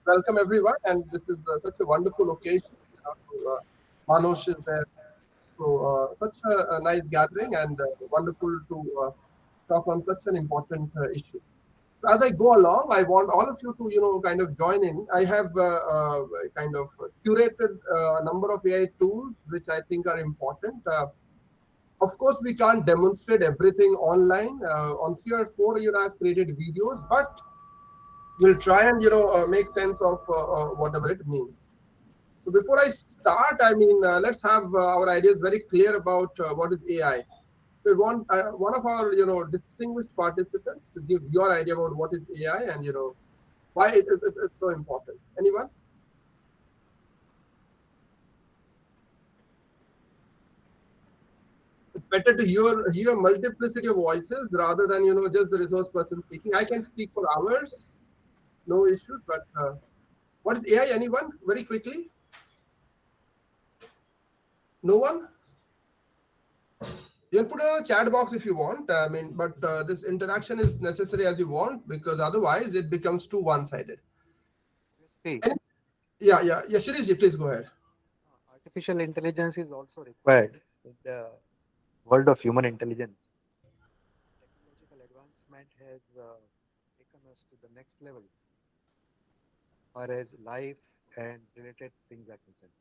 welcome everyone. And this is such a wonderful occasion. Manoj is there, so such a nice gathering and wonderful to talk on such an important issue. So as I go along, I want all of you to kind of join in. I have kind of curated a number of AI tools which I think are important. Of course, we can't demonstrate everything online. On three or four, I've created videos, but we'll try and make sense of whatever it means. So before I start, I mean, let's have our ideas very clear about what is AI. So we want one of our distinguished participants to give your idea about what is AI and why it's so important. Anyone? It's better to hear multiplicity of voices rather than just the resource person speaking. I can speak for hours, no issues. But what is AI? Anyone? Very quickly. No one. You can put it in the chat box if you want. I mean, but this interaction is necessary as you want because otherwise it becomes too one-sided. See, And yeah. Shirish, please go ahead. artificial intelligence is also required in the world of human intelligence. Technological advancement has taken us to the next level as far as life and related things are concerned.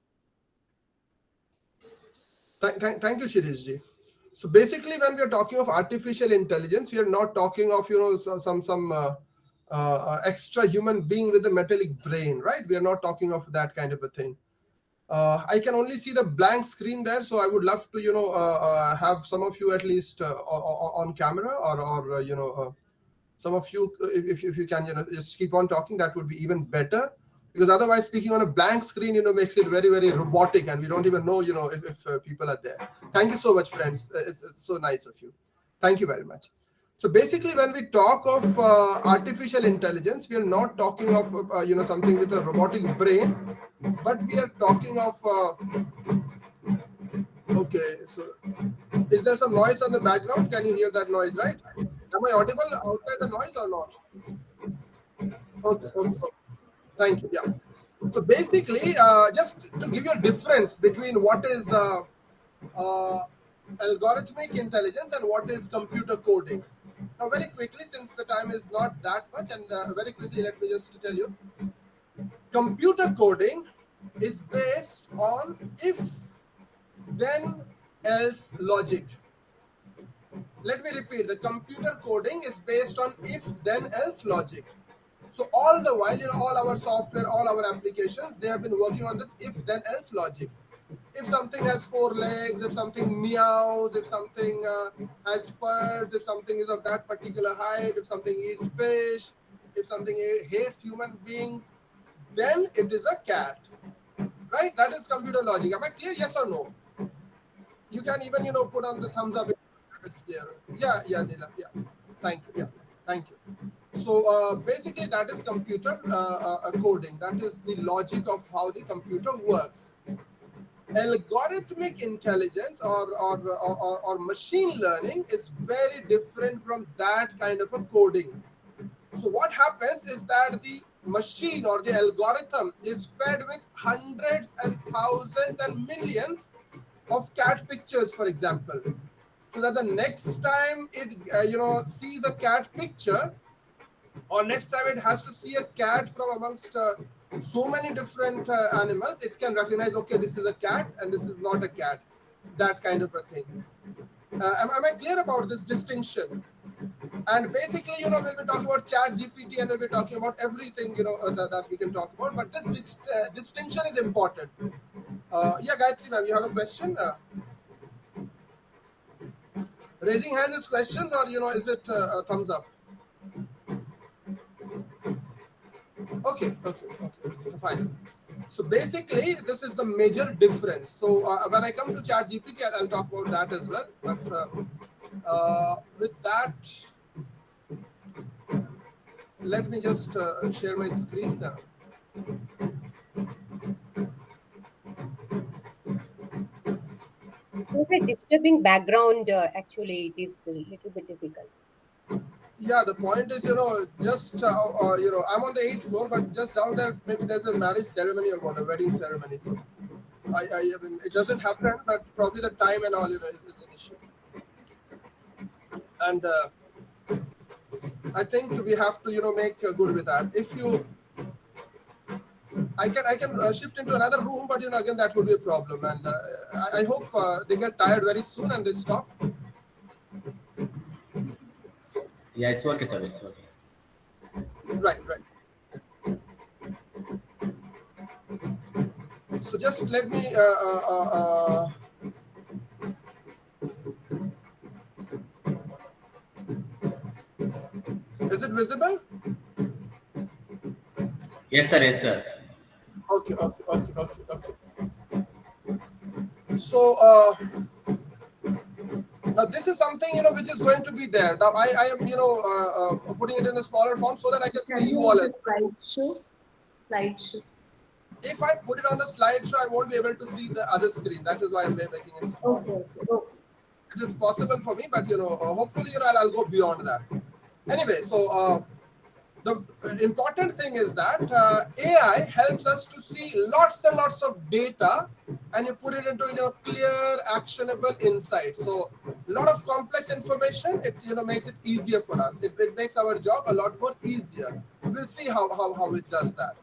Thank you, Shirish ji. So basically, when we are talking of artificial intelligence, we are not talking of some extra human being with a metallic brain, right? We are not talking of that kind of a thing. I can only see the blank screen there, so I would love to have some of you at least on camera, or some of you if you can just keep on talking, that would be even better, because otherwise speaking on a blank screen makes it very very robotic, and we don't even know if people are there. Thank you so much, friends. It's so nice of you. Thank you very much. So basically, when we talk of artificial intelligence, we are not talking of something with a robotic brain, but we are talking of okay. So is there some noise on the background? Can you hear that noise, right? Am I audible outside the noise or not? Okay. Thank you. Yeah. So basically, just to give you a difference between what is uh, algorithmic intelligence and what is computer coding. Now, very quickly, since the time is not that much, and very quickly, let me just tell you, computer coding is based on if then else logic. Let me repeat, the computer coding is based on if then else logic. So all the while, all our software, all our applications, they have been working on this if then else logic. If something has four legs, if something meows, if something has furs, if something is of that particular height, if something eats fish, if something hates human beings, then it is a cat, right? That is computer logic. Am I clear? Yes or no? You can even put on the thumbs up if it's clear. Yeah, Neela, yeah. Thank you. Yeah, thank you. So basically, that is computer coding. That is the logic of how the computer works. Algorithmic intelligence or machine learning is very different from that kind of a coding. So what happens is that the machine or the algorithm is fed with hundreds and thousands and millions of cat pictures, for example, so that the next time it sees a cat picture, or next time it has to see a cat from amongst so many different animals, it can recognize, okay, this is a cat and this is not a cat, that kind of a thing. Am I clear about this distinction? And basically, we'll be talking about chat GPT, and we'll be talking about everything that we can talk about, but this distinction is important. Yeah, Gayatri ma'am, you have a question? Raising hands is questions, or is it a thumbs up? Okay, fine. So basically, this is the major difference. So when I come to Chat GPT, I'll talk about that as well. But with that, let me just share my screen now. There's a disturbing background. Actually, it is a little bit difficult. Yeah, the point is, just I'm on the 8th floor, but just down there, maybe there's a marriage ceremony or what, a wedding ceremony. So I mean, it doesn't happen, but probably the time and all, is an issue. And I think we have to, make good with that. If you, I can shift into another room, but again that would be a problem. And I hope they get tired very soon and they stop. Yeah, it's okay, sir. It's okay. Right, right. So just let me. Is it visible? Yes, sir. Yes, sir. Okay, okay, okay, okay, okay. So now this is something which is going to be there. Now I am putting it in a smaller form so that I can see Can you you all make as a slideshow? Slideshow. if I put it on the slideshow, I won't be able to see the other screen. That is why I'm making it small. Okay, okay, okay. It is possible for me, but hopefully I'll go beyond that. Anyway, so the important thing is that AI helps us to see lots and lots of data, and you put it into clear, actionable insights. So a lot of complex information, it makes it easier for us. It makes our job a lot more easier. We'll see how it does that.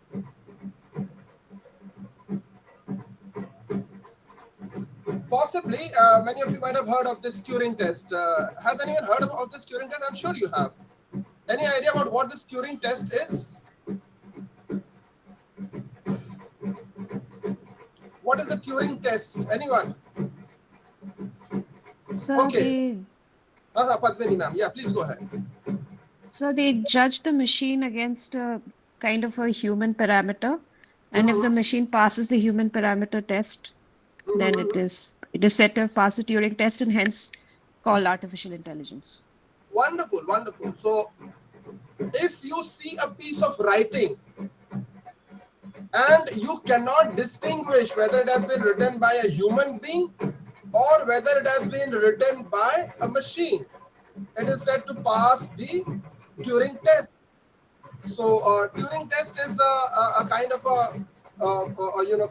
Possibly, many of you might have heard of this Turing test. Has anyone heard of this Turing test? I'm sure you have. Any idea about what this Turing test is? What is the Turing test? Anyone? So Okay. they Padmini ma'am. Yeah, please go ahead. so they judge the machine against a kind of a human parameter, and if the machine passes the human parameter test, then it is said to have passed the Turing test and hence called artificial intelligence. Wonderful, wonderful. So if you see a piece of writing and you cannot distinguish whether it has been written by a human being or whether it has been written by a machine, it is said to pass the Turing test. So Turing test is a kind of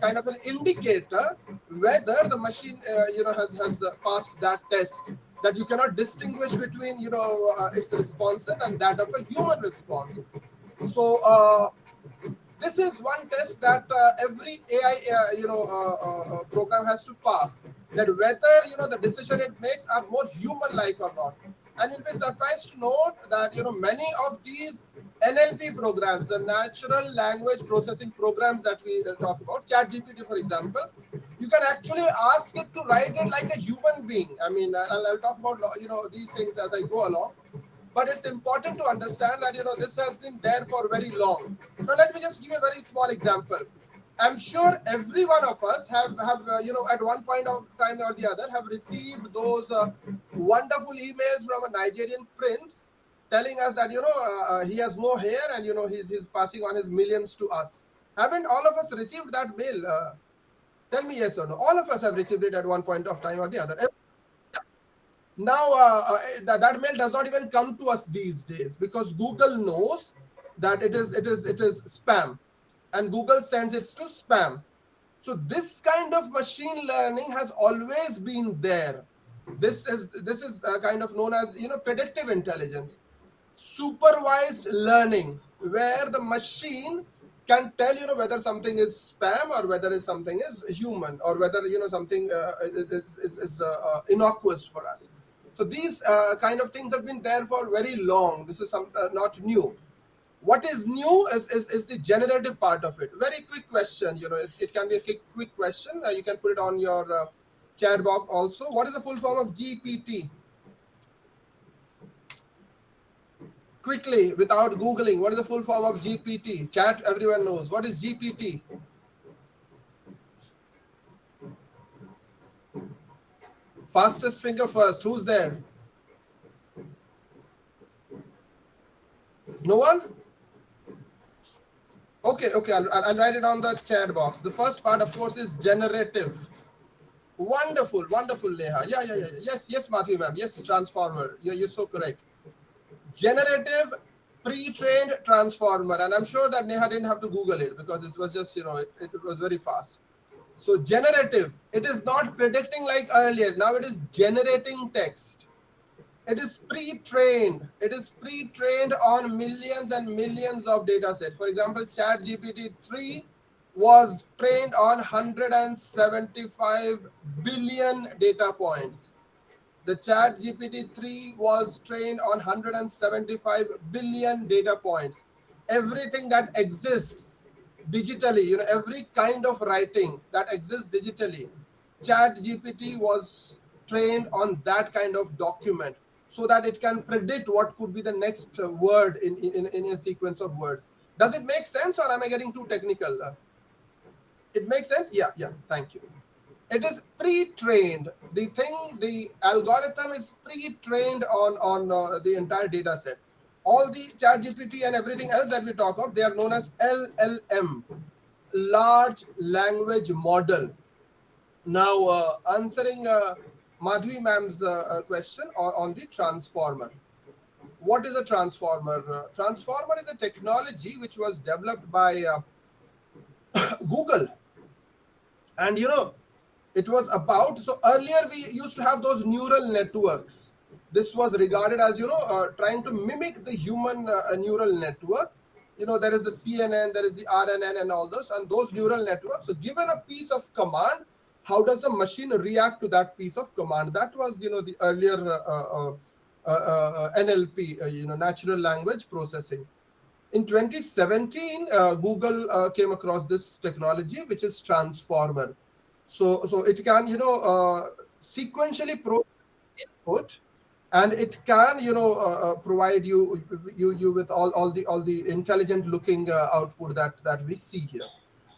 kind of an indicator whether the machine has passed that test. That you cannot distinguish between its responses and that of a human response. So this is one test that every AI program has to pass. That whether the decision it makes are more human-like or not. And you'll be surprised to note that many of these NLP programs, the natural language processing programs that we talk about, ChatGPT for example, you can actually ask it to write it like a human being. I mean, I'll talk about these things as I go along. But it's important to understand that this has been there for very long. Now let me just give you a very small example. I'm sure every one of us have at one point of time or the other have received those wonderful emails from a Nigerian prince telling us that he has no hair and he's passing on his millions to us. Haven't all of us received that mail? Tell me yes or no. All of us have received it at one point of time or the other. Now that mail does not even come to us these days because Google knows that it is spam, and Google sends it to spam. So this kind of machine learning has always been there. This is kind of known as predictive intelligence, supervised learning, where the machine can tell whether something is spam or whether something is human or whether something is innocuous for us. So these kind of things have been there for very long. This is not new. What is new is the generative part of it. Very quick question. It can be a quick question. You can put it on your chat box also. What is the full form of GPT? Quickly, without Googling, what is the full form of GPT? Chat, everyone knows. What is GPT? Fastest finger first. Who's there? No one? Okay, I'll write it on the chat box. The first part, of course, is generative. Wonderful, Neha. Yeah. Yes, Matthew, ma'am. Yes, transformer. You're so correct. generative pre-trained transformer, and I'm sure that Neha didn't have to Google it because it was just, it was very fast. So generative, it is not predicting like earlier. Now it is generating text. It is pre-trained. It is pre-trained on millions and millions of data sets. For example, ChatGPT 3 was trained on 175 billion data points. The ChatGPT 3 was trained on 175 billion data points. Everything that exists digitally, every kind of writing that exists digitally, ChatGPT was trained on that kind of document so that it can predict what could be the next word in a sequence of words. Does it make sense, or am I getting too technical? It makes sense? Yeah, thank you. It is pre-trained. The algorithm is pre-trained on the entire data set. All the ChatGPT and everything else that we talk of, they are known as LLM, large language model. Now, answering Madhvi ma'am's question on the transformer. What is a transformer? Transformer is a technology which was developed by Google, and it was about, so earlier we used to have those neural networks. This was regarded as trying to mimic the human neural network. There is the CNN, there is the RNN and all those, and those neural networks, so given a piece of command, how does the machine react to that piece of command? That was the earlier NLP, natural language processing. In 2017, Google came across this technology, which is transformer. So it can sequentially input, and it can provide you with all the intelligent looking output that we see here.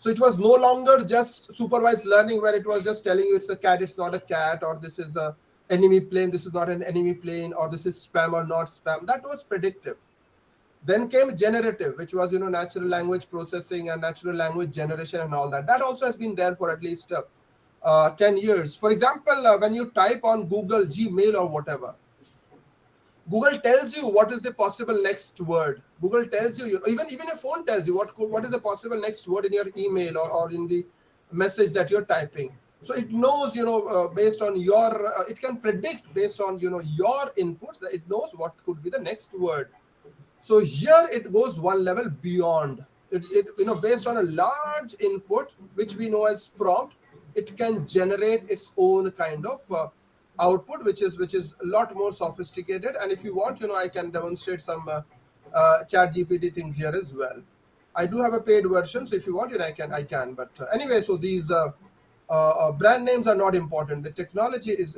So it was no longer just supervised learning where it was just telling you it's a cat, it's not a cat, or this is a enemy plane, this is not an enemy plane, or this is spam or not spam. That was predictive. Then came generative, which was natural language processing and natural language generation and all that. That also has been there for at least 10 years. For example, when you type on Google Gmail or whatever, Google tells you what is the possible next word. Google tells you, even your phone tells you what is the possible next word in your email or in the message that you're typing. So it knows, based on your, it can predict based on, your inputs, it knows what could be the next word. So here it goes one level beyond. It based on a large input, which we know as prompt, it can generate its own kind of output, which is a lot more sophisticated. And if you want, I can demonstrate some chat GPT things here as well. I do have a paid version, so if you want it, I can. But anyway, so these brand names are not important. The technology is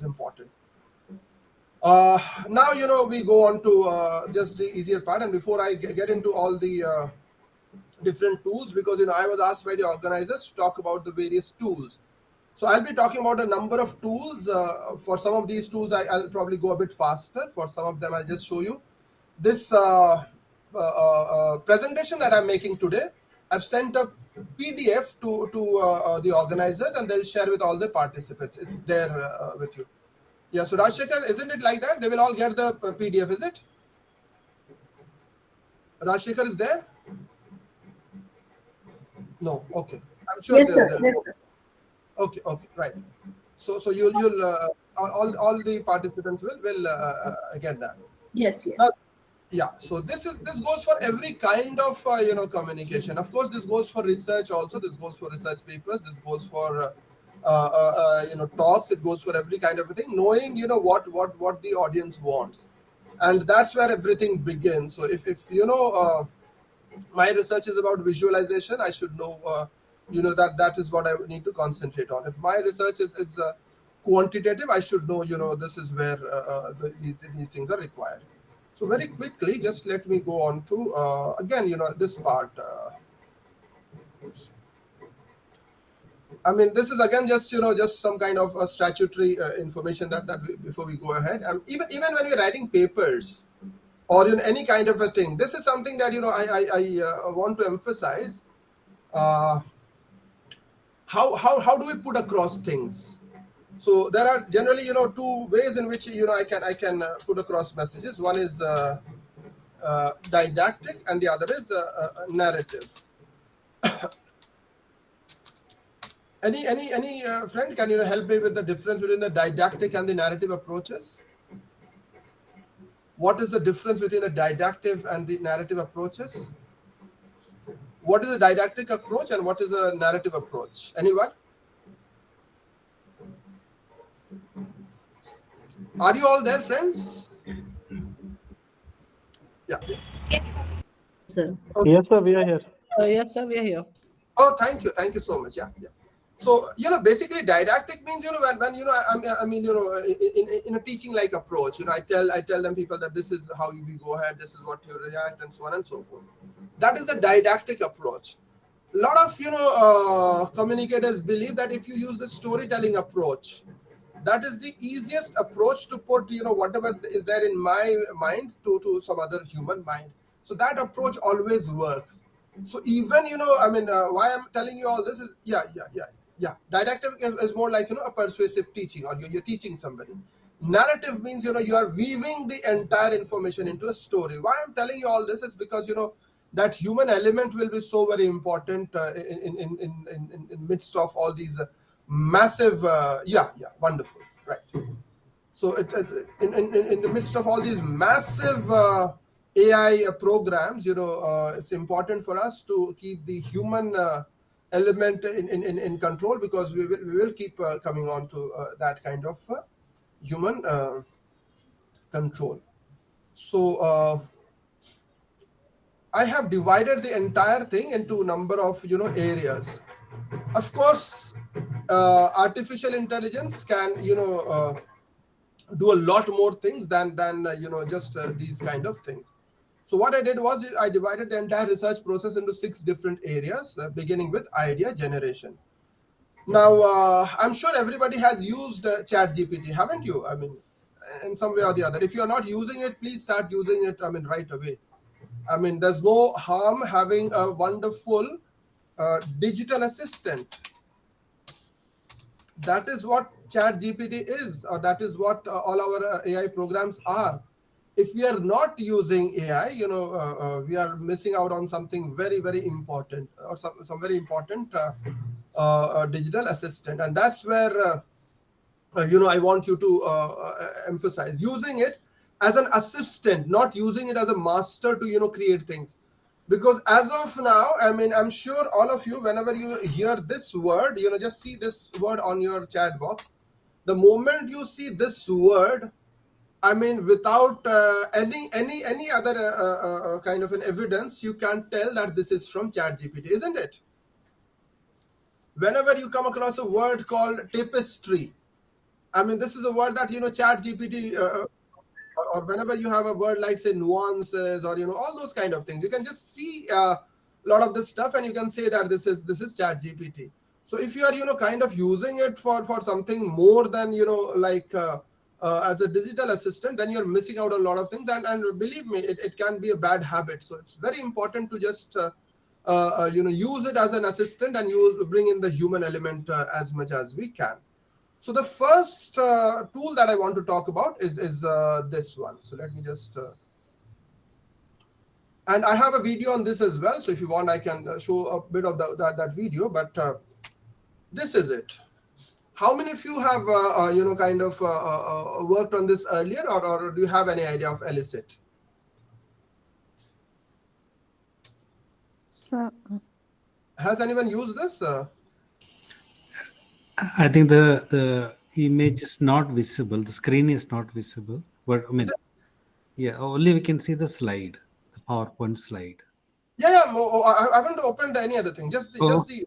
important. Now we go on to just the easier part, and before I get into all the different tools, because I was asked by the organizers to talk about the various tools. So I'll be talking about a number of tools. For some of these tools, I'll probably go a bit faster. For some of them, I'll just show you. This presentation that I'm making today, I've sent a PDF to the organizers, and they'll share with all the participants. It's there with you. Yeah, so Rajshekhar, isn't it like that? They will all get the PDF, is it? Rajshekhar is there? No, okay. I'm sure Yes, sir. they'll Yes, sir. Okay, right. So you'll all the participants will get that. Yes, yes. Now, yeah, so this goes for every kind of communication. Of course, this goes for research also. This goes for research papers. This goes for talks. It goes for every kind of thing. Knowing what the audience wants, and that's where everything begins. So if my research is about visualization, I should know that is what I need to concentrate on. If my research is quantitative, I should know this is where these things are required. So very quickly, just let me go on to again this part. I mean, this is again just some kind of statutory information that before we go ahead. Even when we're writing papers or any kind of a thing, this is something that I want to emphasize. How do we put across things? So there are generally, two ways in which, I can put across messages. One is didactic, and the other is narrative. Any friend, can you help me with the difference between the didactic and the narrative approaches? What is the difference between the didactic and the narrative approaches? What is a didactic approach and what is a narrative approach? Anyone? Are you all there, friends? Yeah. Sir. Okay. Yes, sir, we are here. Yes, sir, we are here. Oh, thank you so much. Yeah. So, basically didactic means, when I mean, in a teaching like approach, I tell them people that this is how you go ahead, this is what you react, and so on and so forth. That is the didactic approach. A lot of, communicators believe that if you use the storytelling approach, that is the easiest approach to put, whatever is there in my mind to some other human mind. So that approach always works. So even, why I'm telling you all this is, didactic is more like, a persuasive teaching, or you're teaching somebody. Narrative means, you are weaving the entire information into a story. Why I'm telling you all this is because, that human element will be so very important in midst of all these massive, wonderful, right? So in the midst of all these massive AI programs, it's important for us to keep the human element in control, because we will keep coming on to that kind of human control. So I have divided the entire thing into a number of areas. Of course, artificial intelligence can do a lot more things than just these kind of things. So what I did was I divided the entire research process into 6 different areas, beginning with idea generation. Now, I'm sure everybody has used ChatGPT, haven't you? I mean, in some way or the other. If you are not using it, please start using it, right away. I mean, there's no harm having a wonderful digital assistant. That is what ChatGPT is, or that is what all our AI programs are. If we are not using AI, we are missing out on something very, very important, or some very important digital assistant. And that's where, I want you to emphasize using it as an assistant, not using it as a master to, create things. Because as of now, I mean, I'm sure all of you, whenever you hear this word, just see this word on your chat box. The moment you see this word, I mean, without any other kind of an evidence, you can tell that this is from ChatGPT, isn't it? Whenever you come across a word called tapestry, I mean, this is a word that ChatGPT, or whenever you have a word like, say, nuances, or all those kind of things, you can just see a lot of this stuff, and you can say that this is ChatGPT. So if you are kind of using it for something more than like as a digital assistant, then you're missing out on a lot of things, and believe me, it can be a bad habit. So it's very important to just use it as an assistant, and bring in the human element as much as we can. So the first tool that I want to talk about is this one. So let me just and I have a video on this as well. So if you want, I can show a bit of that video. But this is it. How many of you have kind of worked on this earlier, or do you have any idea of Elicit? So, Has anyone used this? I think the image is not visible. The screen is not visible. But I mean, yeah, only we can see the slide, the PowerPoint slide. Yeah. I haven't opened any other thing. Just the.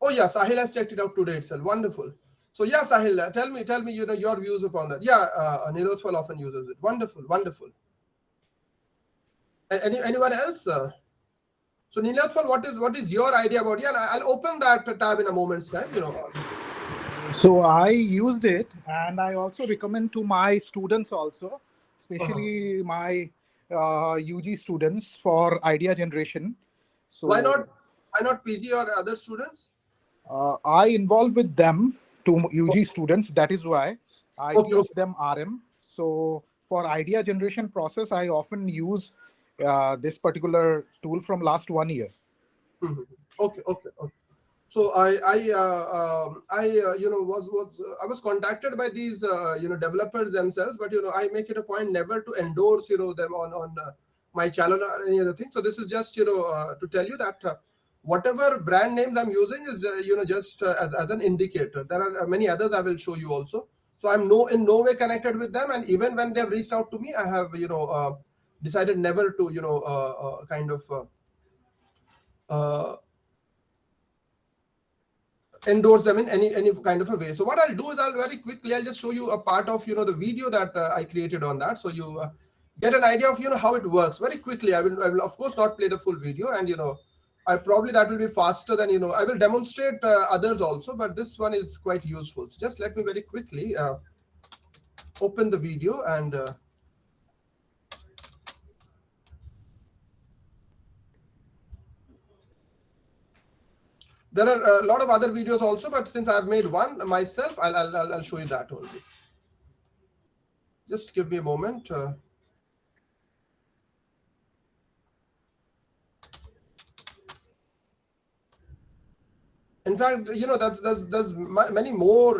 Oh yeah, Sahil has checked it out today itself. Wonderful. So yeah, Sahil, tell me, your views upon that. Yeah, Nilothwal often uses it. Wonderful. Anyone else? So Nilothwal, what is your idea about? Yeah, I'll open that tab in a moment's time. So I used it, and I also recommend to my students also, especially my UG students, for idea generation. So Why not PG or other students? I involve with them to UG students. That is why I Okay, teach okay. them RM. So for idea generation process, I often use this particular tool from last 1 year. Mhm. Okay, okay, okay. So I was contacted by these developers themselves, but I make it a point never to endorse them on my channel or any other thing. So this is just to tell you that whatever brand names I'm using is just as an indicator. There are many others I will show you also. So I'm in no way connected with them, and even when they've reached out to me, I have decided never to kind of uh, endorse them in any kind of a way. So what I'll do is I'll just show you a part of the video that I created on that, so you get an idea of how it works very quickly. I will of course not play the full video, and I probably that will be faster than I will demonstrate others also, but this one is quite useful. So just let me very quickly open the video, and there are a lot of other videos also, but since I've made one myself, I'll show you that only. Just give me a moment. In fact, there's many more.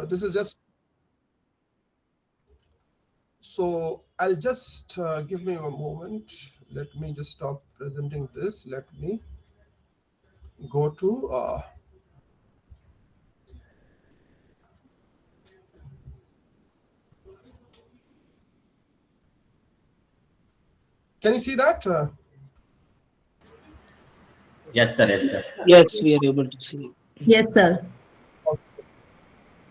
This is just, so I'll just give me a moment. Let me just stop presenting this. Let me go to can you see that? Yes, sir. Yes, sir. Yes, we are able to see. Yes, sir.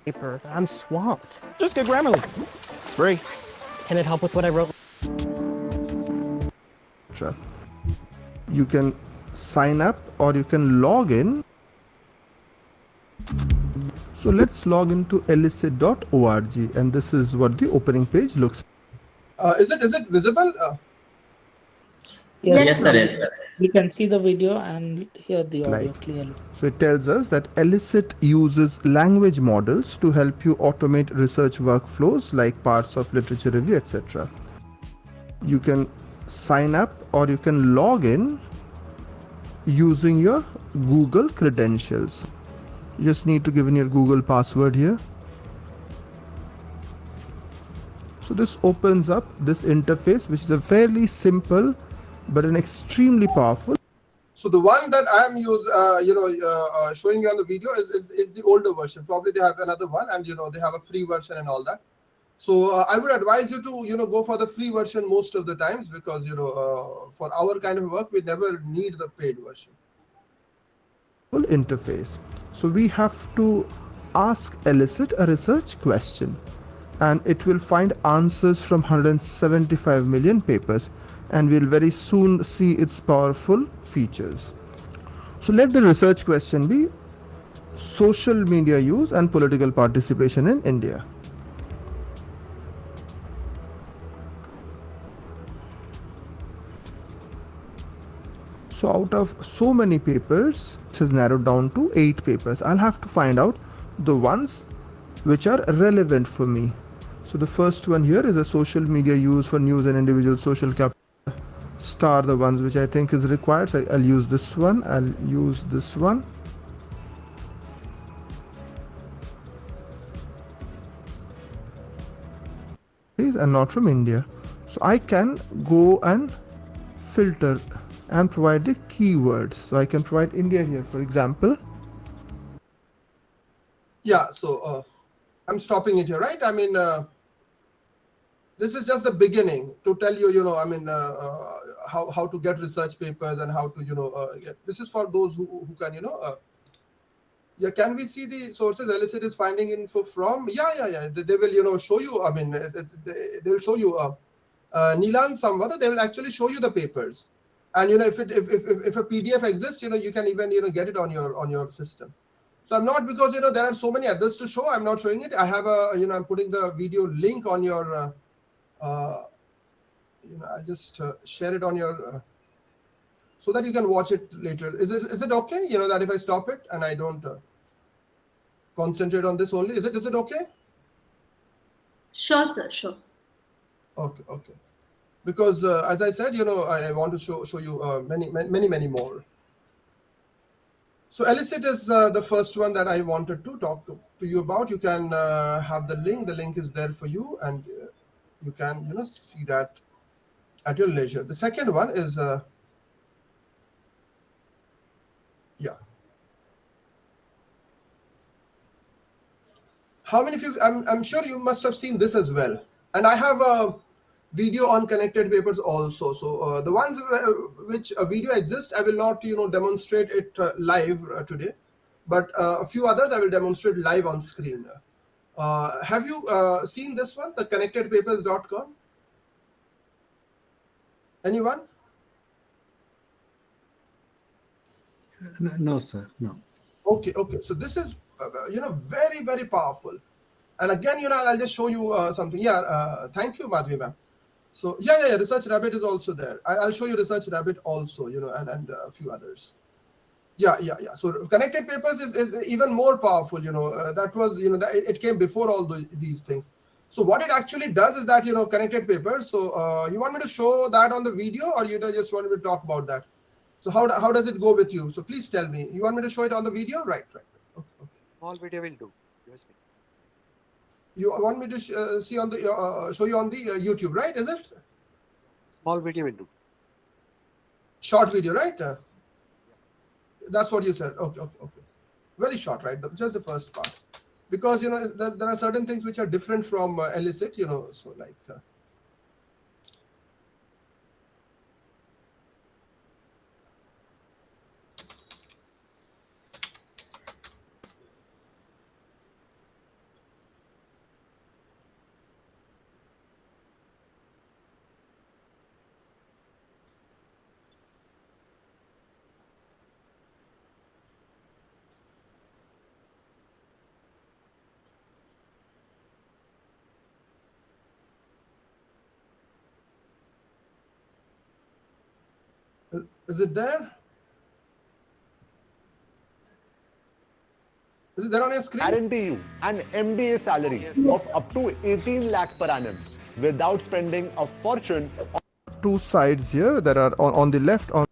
Paper. I'm swamped. Just get Grammarly. It's free. Can it help with what I wrote? You can sign up or you can log in. So let's log into elicit.org, and this is what the opening page looks like. Is it visible? Yes, Yes, sir. sir. Yes, sir. We can see the video and hear the audio clearly. So it tells us that Elicit uses language models to help you automate research workflows like parts of literature review, etc. You can sign up or you can log in using your Google credentials. You just need to give in your Google password here. So this opens up this interface, which is a fairly simple but an extremely powerful. So the one that I am showing you on the video is the older version. Probably they have another one, and they have a free version and all that. So I would advise you to go for the free version most of the times, because for our kind of work we never need the paid version. Interface. So we have to ask Elicit a research question, and it will find answers from 175 million papers, and we'll very soon see its powerful features. So let the research question be social media use and political participation in India. So out of so many papers, it has narrowed down to 8 papers. I'll have to find out the ones which are relevant for me. So the first one here is a social media use for news and individual social capital. Star the ones which I think is required. So I'll use this one. I'll use this one. And not from India. So I can go and filter and provide the keywords. So I can provide India here, for example. Yeah, so I'm stopping it here, right? I mean, this is just the beginning to tell you, how to get research papers and how to, get. This is for those who can, yeah, can we see the sources Elicit is finding info from? Yeah. They will, show you. I mean, they will show you. Nilan Samvada, they will actually show you the papers, and if a PDF exists, you can even get it on your system. So I'm not, because there are so many others to show, I'm not showing it. I have a I'm putting the video link on your I'll just share it on your so that you can watch it later. Is it okay? That if I stop it and I don't concentrate on this only, is it okay? Sure, sir. Sure. Okay. Because as I said, I want to show you many more. So elicit is the first one that I wanted to talk to you about. You can have the link. The link is there for you, and you can see that at your leisure. The second one is How many of you? I'm sure you must have seen this as well. And I have a video on connected papers also. So the ones which a video exists, I will not demonstrate it live today, but a few others I will demonstrate live on screen. Have you seen this one, the connectedpapers.com? Anyone? No, sir. No. Okay. So this is very powerful. And again, I'll just show you something. Thank you, Madhvi ma'am. So yeah, Research Rabbit is also there. I'll show you Research Rabbit also, and a few others. Yeah. So connected papers is even more powerful. That was it came before all these things. So what it actually does is that connected papers. So you want me to show that on the video, or you just want me to talk about that? So how does it go with you? So please tell me. You want me to show it on the video? Right. Okay. Small video will do. You want me to see on the show you on the YouTube, right? Is it? Small video will do. Short video, right? That's what you said. Okay. Very short, right? Just the first part, because there are certain things which are different from elicit. So like. Is it there? Is it there on your screen? Guarantee you an MBA salary of up to 18 lakh per annum without spending a fortune. Two sides here that are on the left on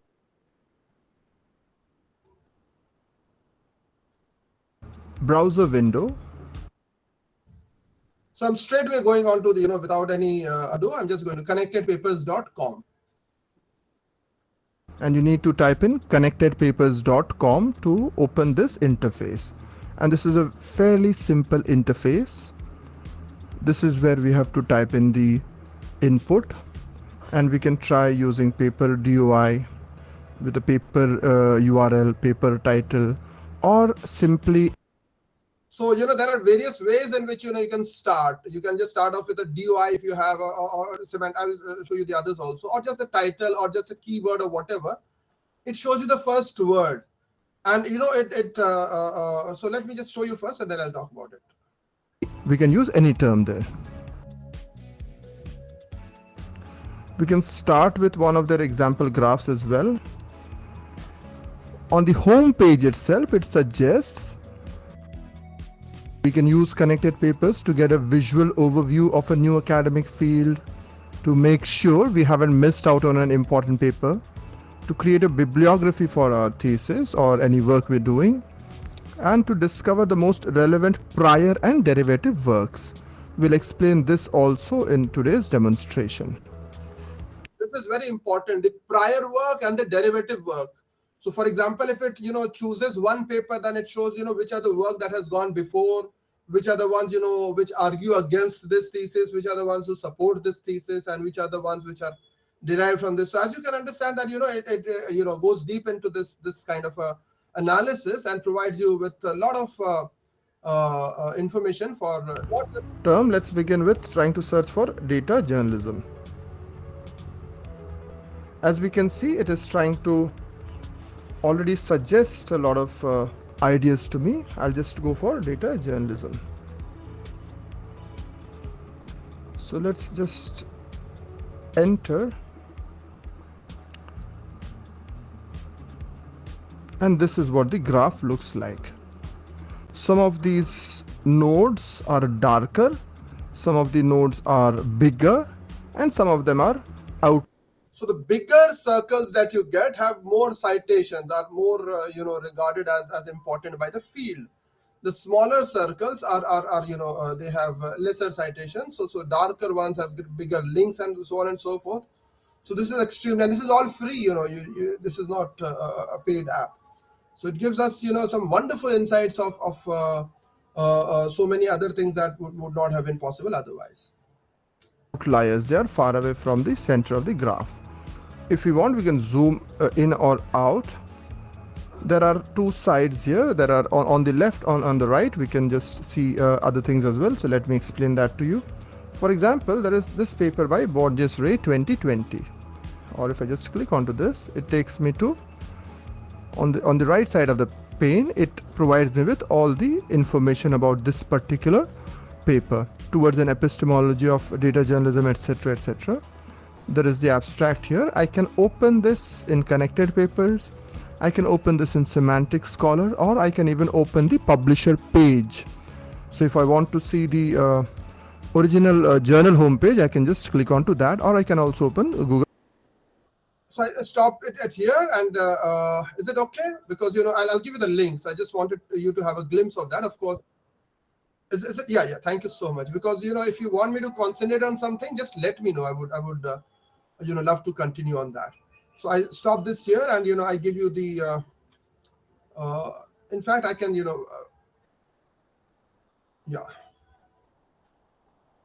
browser window. So I'm straightway going on to the without any ado. I'm just going to connectedpapers.com. And you need to type in connectedpapers.com to open this interface. And this is a fairly simple interface. This is where we have to type in the input, and we can try using paper DOI with the paper URL, paper title, or simply. So there are various ways in which you can start. You can just start off with a DOI if you have, or cement. I will show you the others also, or just the title, or just a keyword, or whatever. It shows you the first word, and so let me just show you first, and then I'll talk about it. We can use any term there. We can start with one of their example graphs as well. On the home page itself, it suggests we can use connected papers to get a visual overview of a new academic field, to make sure we haven't missed out on an important paper, to create a bibliography for our thesis or any work we're doing, and to discover the most relevant prior and derivative works. We'll explain this also in today's demonstration. This is very important, the prior work and the derivative work. So for example, if it chooses one paper, then it shows which are the work that has gone before, which are the ones which argue against this thesis, which are the ones who support this thesis, and which are the ones which are derived from this. So as you can understand that it goes deep into this kind of analysis and provides you with a lot of information for what this term. Let's begin with trying to search for data journalism. As we can see, it is trying to already suggest a lot of ideas to me. I'll just go for data journalism. So let's just enter. And this is what the graph looks like. Some of these nodes are darker, some of the nodes are bigger, and some of them are out. So the bigger circles that you get have more citations, are more regarded as important by the field. The smaller circles are they have lesser citations. So darker ones have bigger links and so on and so forth. So this is extreme, and this is all free. This is not a paid app. So it gives us some wonderful insights of so many other things that would not have been possible otherwise. Outliers, they are far away from the center of the graph. If we want, we can zoom in or out. There are two sides here. There are on the left, on the right, we can just see other things as well. So let me explain that to you. For example, there is this paper by Borges Ray 2020. Or if I just click onto this, it takes me to on the right side of the pane. It provides me with all the information about this particular paper towards an epistemology of data journalism, etc., etc. There is the abstract here. I can open this in connected papers. I can open this in Semantic Scholar, or I can even open the publisher page. So if I want to see the original journal homepage, I can just click onto that, or I can also open Google. So I stop it at here, and is it okay? Because I'll give you the links. I just wanted you to have a glimpse of that. Of course, is it? Yeah. Thank you so much. Because if you want me to concentrate on something, just let me know. I would love to continue on that. So I stop this here, and I give you the. In fact, I can yeah.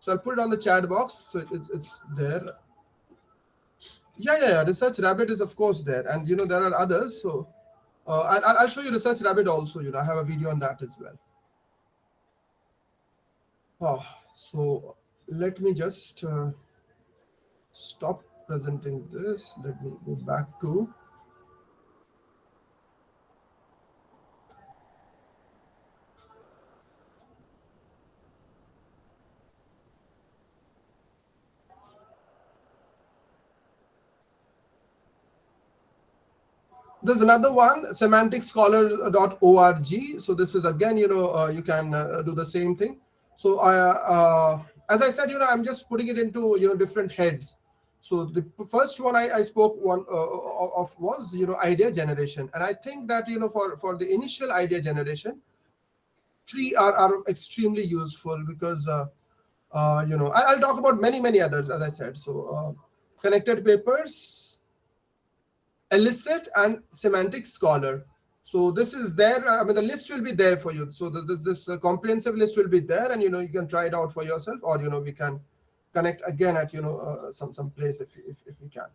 So I'll put it on the chat box. So it's there. Yeah. Research Rabbit is of course there, and there are others. So I'll show you Research Rabbit also. I have a video on that as well. So let me just stop presenting this. Let me go back to. There's another one, semanticscholar.org. So this is again, you can do the same thing. So as I said, I'm just putting it into different heads. So the first one I spoke of was idea generation, and I think that for the initial idea generation, three are extremely useful because I'll talk about many others, as I said. So connected papers, Elicit, and Semantic Scholar. So this is there. The list will be there for you. So this comprehensive list will be there, and you can try it out for yourself, or we can connect again at some place if we can.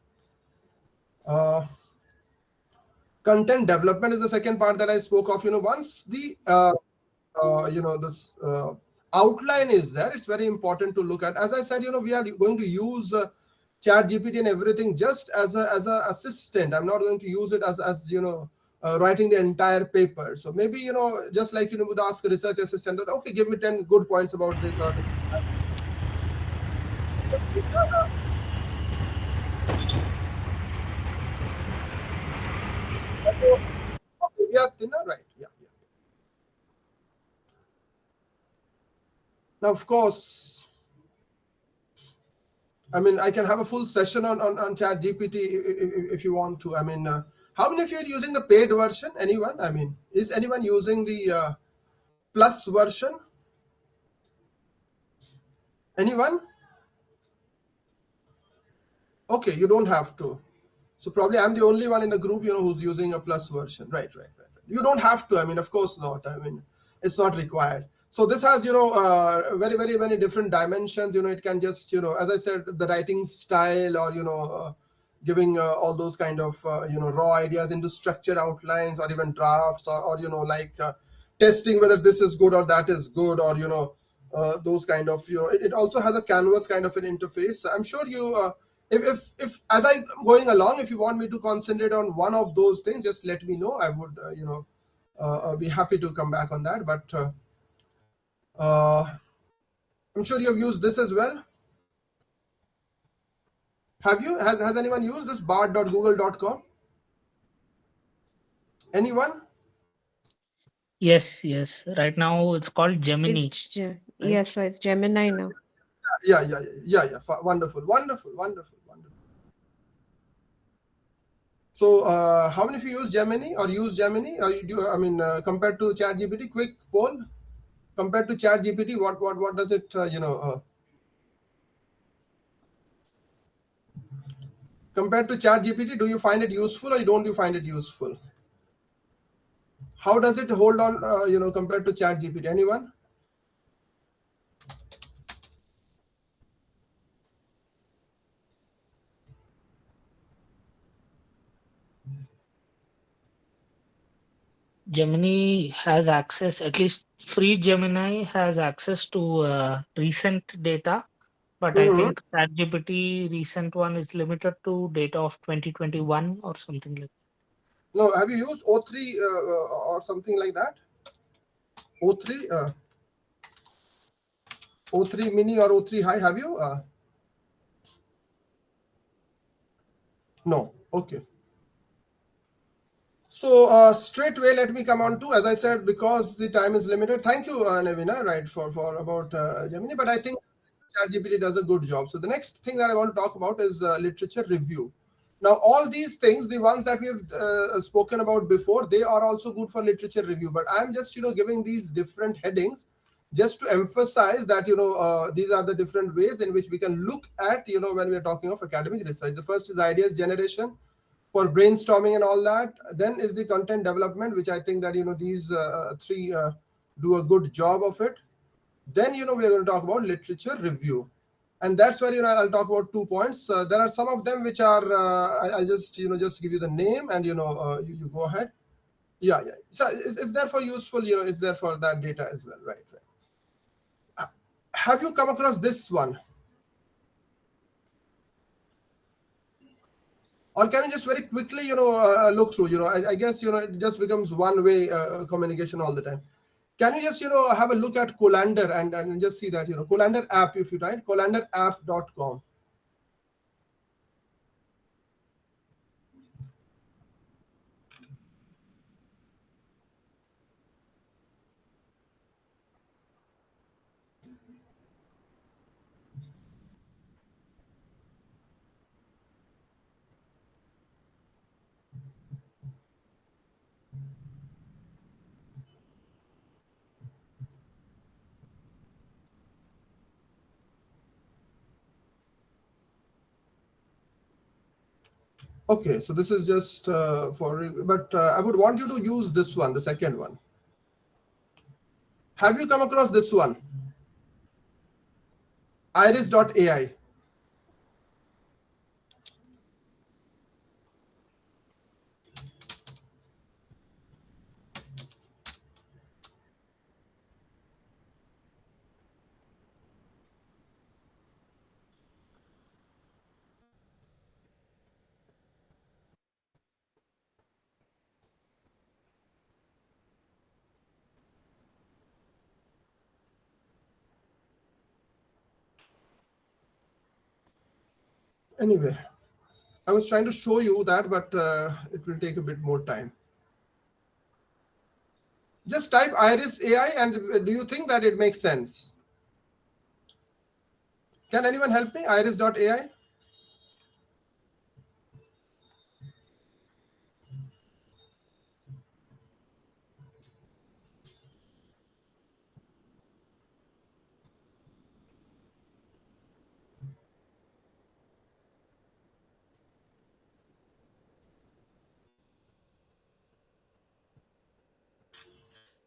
Content development is the second part that I spoke of. Once the this outline is there, it's very important to look at. As I said, we are going to use Chat GPT and everything just as a assistant. I'm not going to use it as writing the entire paper. So maybe just like would ask a research assistant that, okay, give me 10 good points about this, or yeah, thinner, right? Yeah. Now, of course, I can have a full session on Chat GPT if you want to. How many of you are using the paid version? Anyone? Is anyone using the plus version? Anyone? Okay, you don't have to. So probably I'm the only one in the group, who's using a plus version. Right. You don't have to. Of course not. It's not required. So this has, very many different dimensions. It can just, as I said, the writing style, or giving all those kind of raw ideas into structured outlines, or even drafts, or like testing whether this is good or that is good, or those kind of it also has a canvas kind of an interface. I'm sure you. If as I'm going along, if you want me to concentrate on one of those things, just let me know. I would be happy to come back on that. But I'm sure you have used this as well. Have you? Has anyone used this bard.google.com? Anyone? Yes, yes. Right now it's called Gemini. Right? Yes, so it's Gemini now. Yeah. Wonderful. So, how many of you use Gemini or use Gemini? Or you do? I mean, compared to ChatGPT, quick poll. Compared to ChatGPT, what does it? Compared to ChatGPT, do you find it useful or don't you find it useful? How does it hold on? Compared to ChatGPT, anyone? Gemini has access, at least free Gemini has access to recent data, but I Mm-hmm. think ChatGPT recent one is limited to data of 2021 or something like that. No, have you used O3 or something like that? O3, O3 mini or O3 high? Have you? No. Okay. So straight away, let me come on to, as I said, because the time is limited. Thank you, Navina, right, for about Gemini. But I think ChatGPT does a good job. So the next thing that I want to talk about is literature review. Now, all these things, the ones that we have spoken about before, they are also good for literature review. But I'm just, giving these different headings just to emphasize that, these are the different ways in which we can look at, when we are talking of academic research. The first is ideas generation for brainstorming and all that. Then is the content development, which I think that, these three do a good job of it. Then, we are going to talk about literature review. And that's where, I'll talk about 2 points. There are some of them which are, I'll just, just give you the name and, you you go ahead. Yeah. So it's there for useful, it's there for that data as well. Right. Have you come across this one? Or can you just very quickly, look through, I guess, it just becomes one-way communication all the time. Can you just, have a look at Colander and just see that, Colander app, if you write colanderapp.com. Okay, so this is just but I would want you to use this one, the second one. Have you come across this one? Iris.ai. Anyway, I was trying to show you that, but it will take a bit more time. Just type Iris AI and do you think that it makes sense? Can anyone help me? Iris.ai?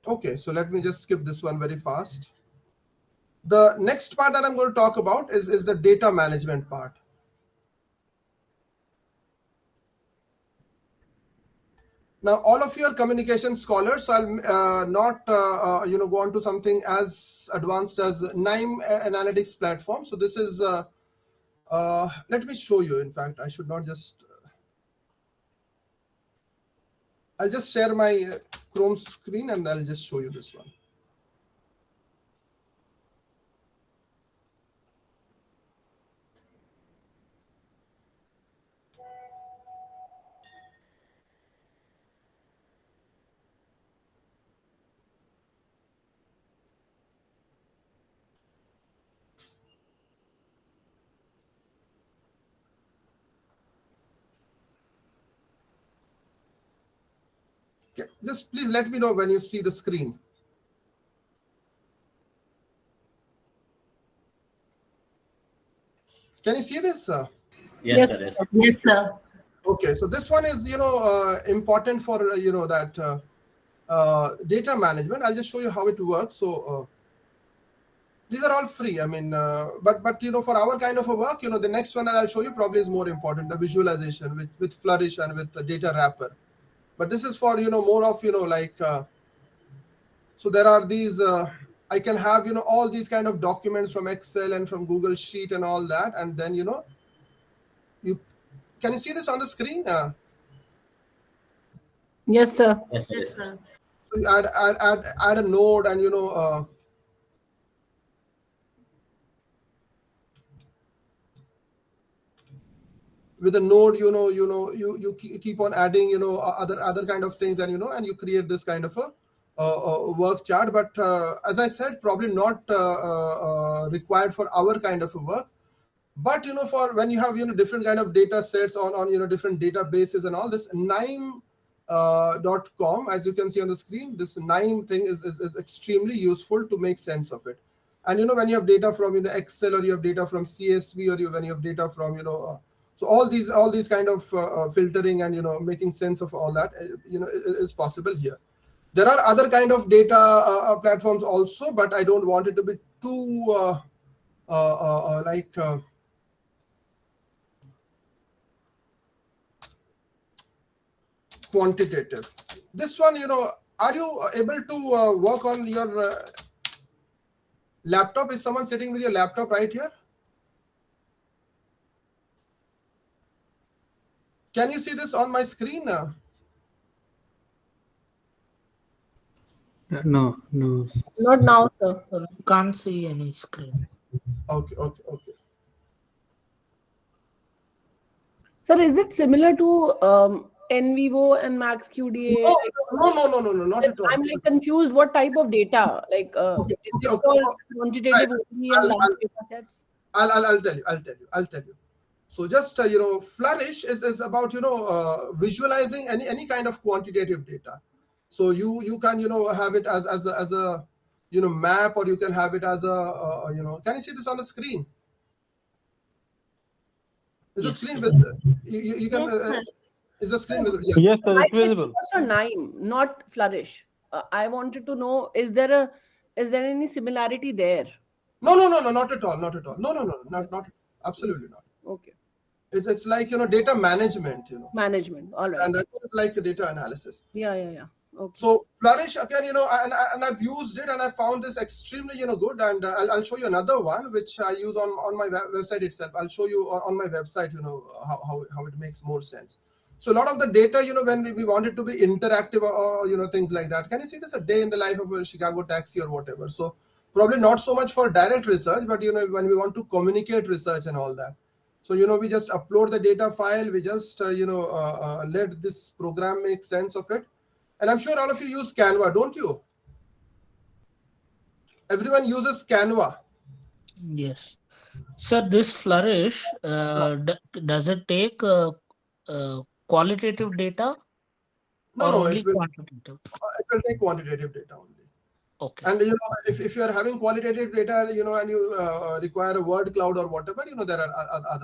Okay, so let me just skip this one very fast. The next part that I'm going to talk about is the data management part. Now, all of you are communication scholars, so I'll not go on to something as advanced as NIME analytics platform. So this is, let me show you. In fact, I should not just, I'll just share my Chrome screen and I'll just show you this one. Just please let me know when you see the screen. Can you see this? Yes, sir. Yes. Yes, sir. Okay, so this one is, important for, that data management. I'll just show you how it works. So these are all free. I mean, but for our kind of a work, the next one that I'll show you probably is more important, the visualization with Flourish and with the data wrapper. But this is for, more of, so there are these, I can have, all these kind of documents from Excel and from Google Sheet and all that. And then, you can you see this on the screen? Yes, sir. Yes, sir. Yes, Yes, sir. sir. So you add a node, and with a node, you keep on adding, other kind of things, and and you create this kind of a work chart. But as I said, probably not required for our kind of a work. But for when you have different kind of data sets on different databases and all this, NIME.com, as you can see on the screen, this NIME thing is extremely useful to make sense of it. And when you have data from Excel, or you have data from CSV, or when you have data from so all these kind of filtering and making sense of all that is possible here. There are other kind of data platforms also, but I don't want it to be too quantitative. This one, are you able to work on your laptop? Is someone sitting with your laptop right here? Can you see this on my screen now? No. Not now, sir. Can't see any screen. Okay. Sir, is it similar to NVivo and MaxQDA? No, not at all. I'm like confused. What type of data? Like, is it for quantitative only and large data sets? I'll tell you. So just Flourish is about visualizing any kind of quantitative data. So you can have it as a map, or you can have it as a Can you see this on the screen? Is the screen visible? You can. Yes, sir. Is the screen visible? Yeah. Yes, sir, My it's question visible. was for NIME, not Flourish. I wanted to know: is there any similarity there? No, not at all. No, not absolutely not. Okay. It's like data management. Management. All right. And that is like a data analysis. Yeah. Okay. So Flourish again, and I've used it, and I found this extremely good. And I'll show you another one which I use on my website itself. I'll show you on my website, how it makes more sense. So a lot of the data, when we want it to be interactive, or things like that. Can you see this, a day in the life of a Chicago taxi or whatever? So probably not so much for direct research, but when we want to communicate research and all that. So we just upload the data file. We just let this program make sense of it. And I'm sure all of you use Canva, don't you? Everyone uses Canva. Yes. Sir, this Flourish, does it take qualitative data or No, only it will quantitative? It will take quantitative data only. Okay. And if you are having qualitative data, and you require a word cloud or whatever, there are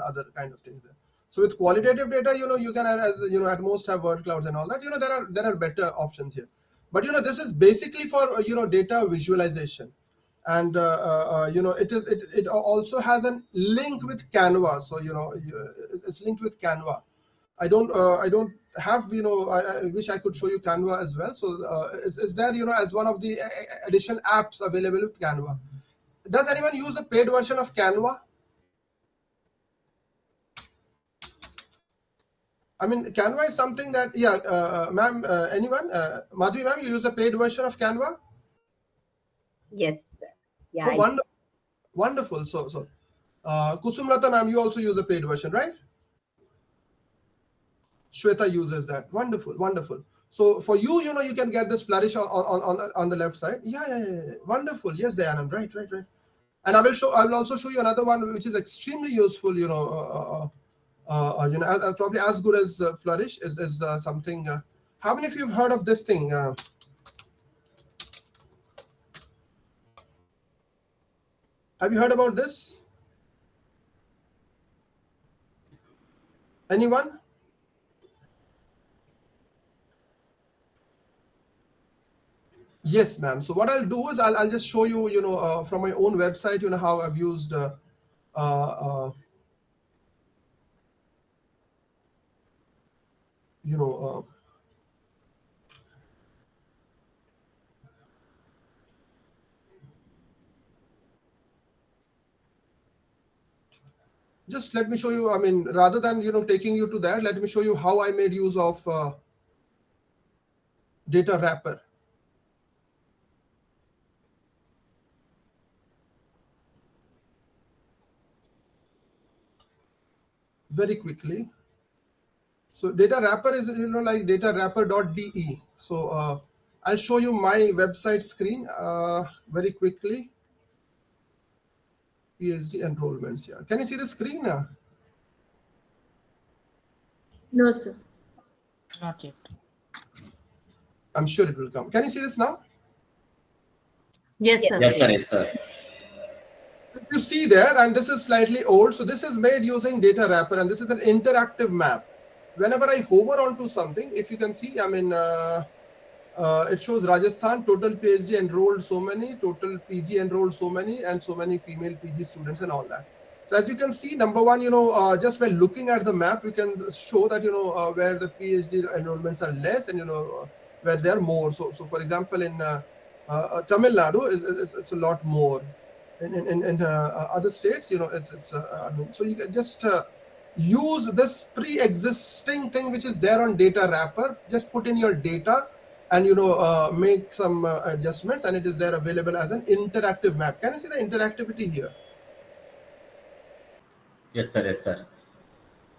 other kind of things there. So with qualitative data, you can at most have word clouds and all that. There are better options here. But this is basically for data visualization, and it also has a link with Canva. So it's linked with Canva. I don't have I wish I could show you Canva as well. So it's there as one of the additional apps available with Canva. Does anyone use the paid version of Canva? I mean, Canva is something that, ma'am, anyone? Madhvi ma'am, you use the paid version of Canva? Yes, sir. Yeah. Oh, wonderful. So Kusumlata ma'am, you also use the paid version, right? Shweta uses that. Wonderful. So for you, you can get this Flourish on the left side. Yeah. Wonderful. Yes, Dayanand. Right. And I will also show you another one which is extremely useful. Probably as good as Flourish is something How many of you have heard of this thing? Have you heard about this? Anyone? Yes, ma'am. So what I'll do is I'll just show you, from my own website, how I've used, uh, you know, just let me show you. I mean, rather than taking you to that, let me show you how I made use of data wrapper. Very quickly. So data wrapper is like data wrapper.de. So I'll show you my website screen very quickly. PhD enrollments. Yeah, can you see the screen now? No, sir. Not yet. I'm sure it will come. Can you see this now? Yes, sir. Yes, sir. Yes, sir. If you see there, and this is slightly old, so this is made using data wrapper, and this is an interactive map. Whenever I hover onto something, if you can see, I mean, it shows Rajasthan, total PhD enrolled so many, total PG enrolled so many, and so many female PG students and all that. So as you can see, number one, just by looking at the map, we can show that, where the PhD enrollments are less and, where they are more. So for example, in Tamil Nadu, it's a lot more. In other states, it's I mean, so you can just use this pre-existing thing which is there on data wrapper, just put in your data and make some adjustments, and it is there available as an interactive map. Can you see the interactivity here? Yes, sir. Yes, sir.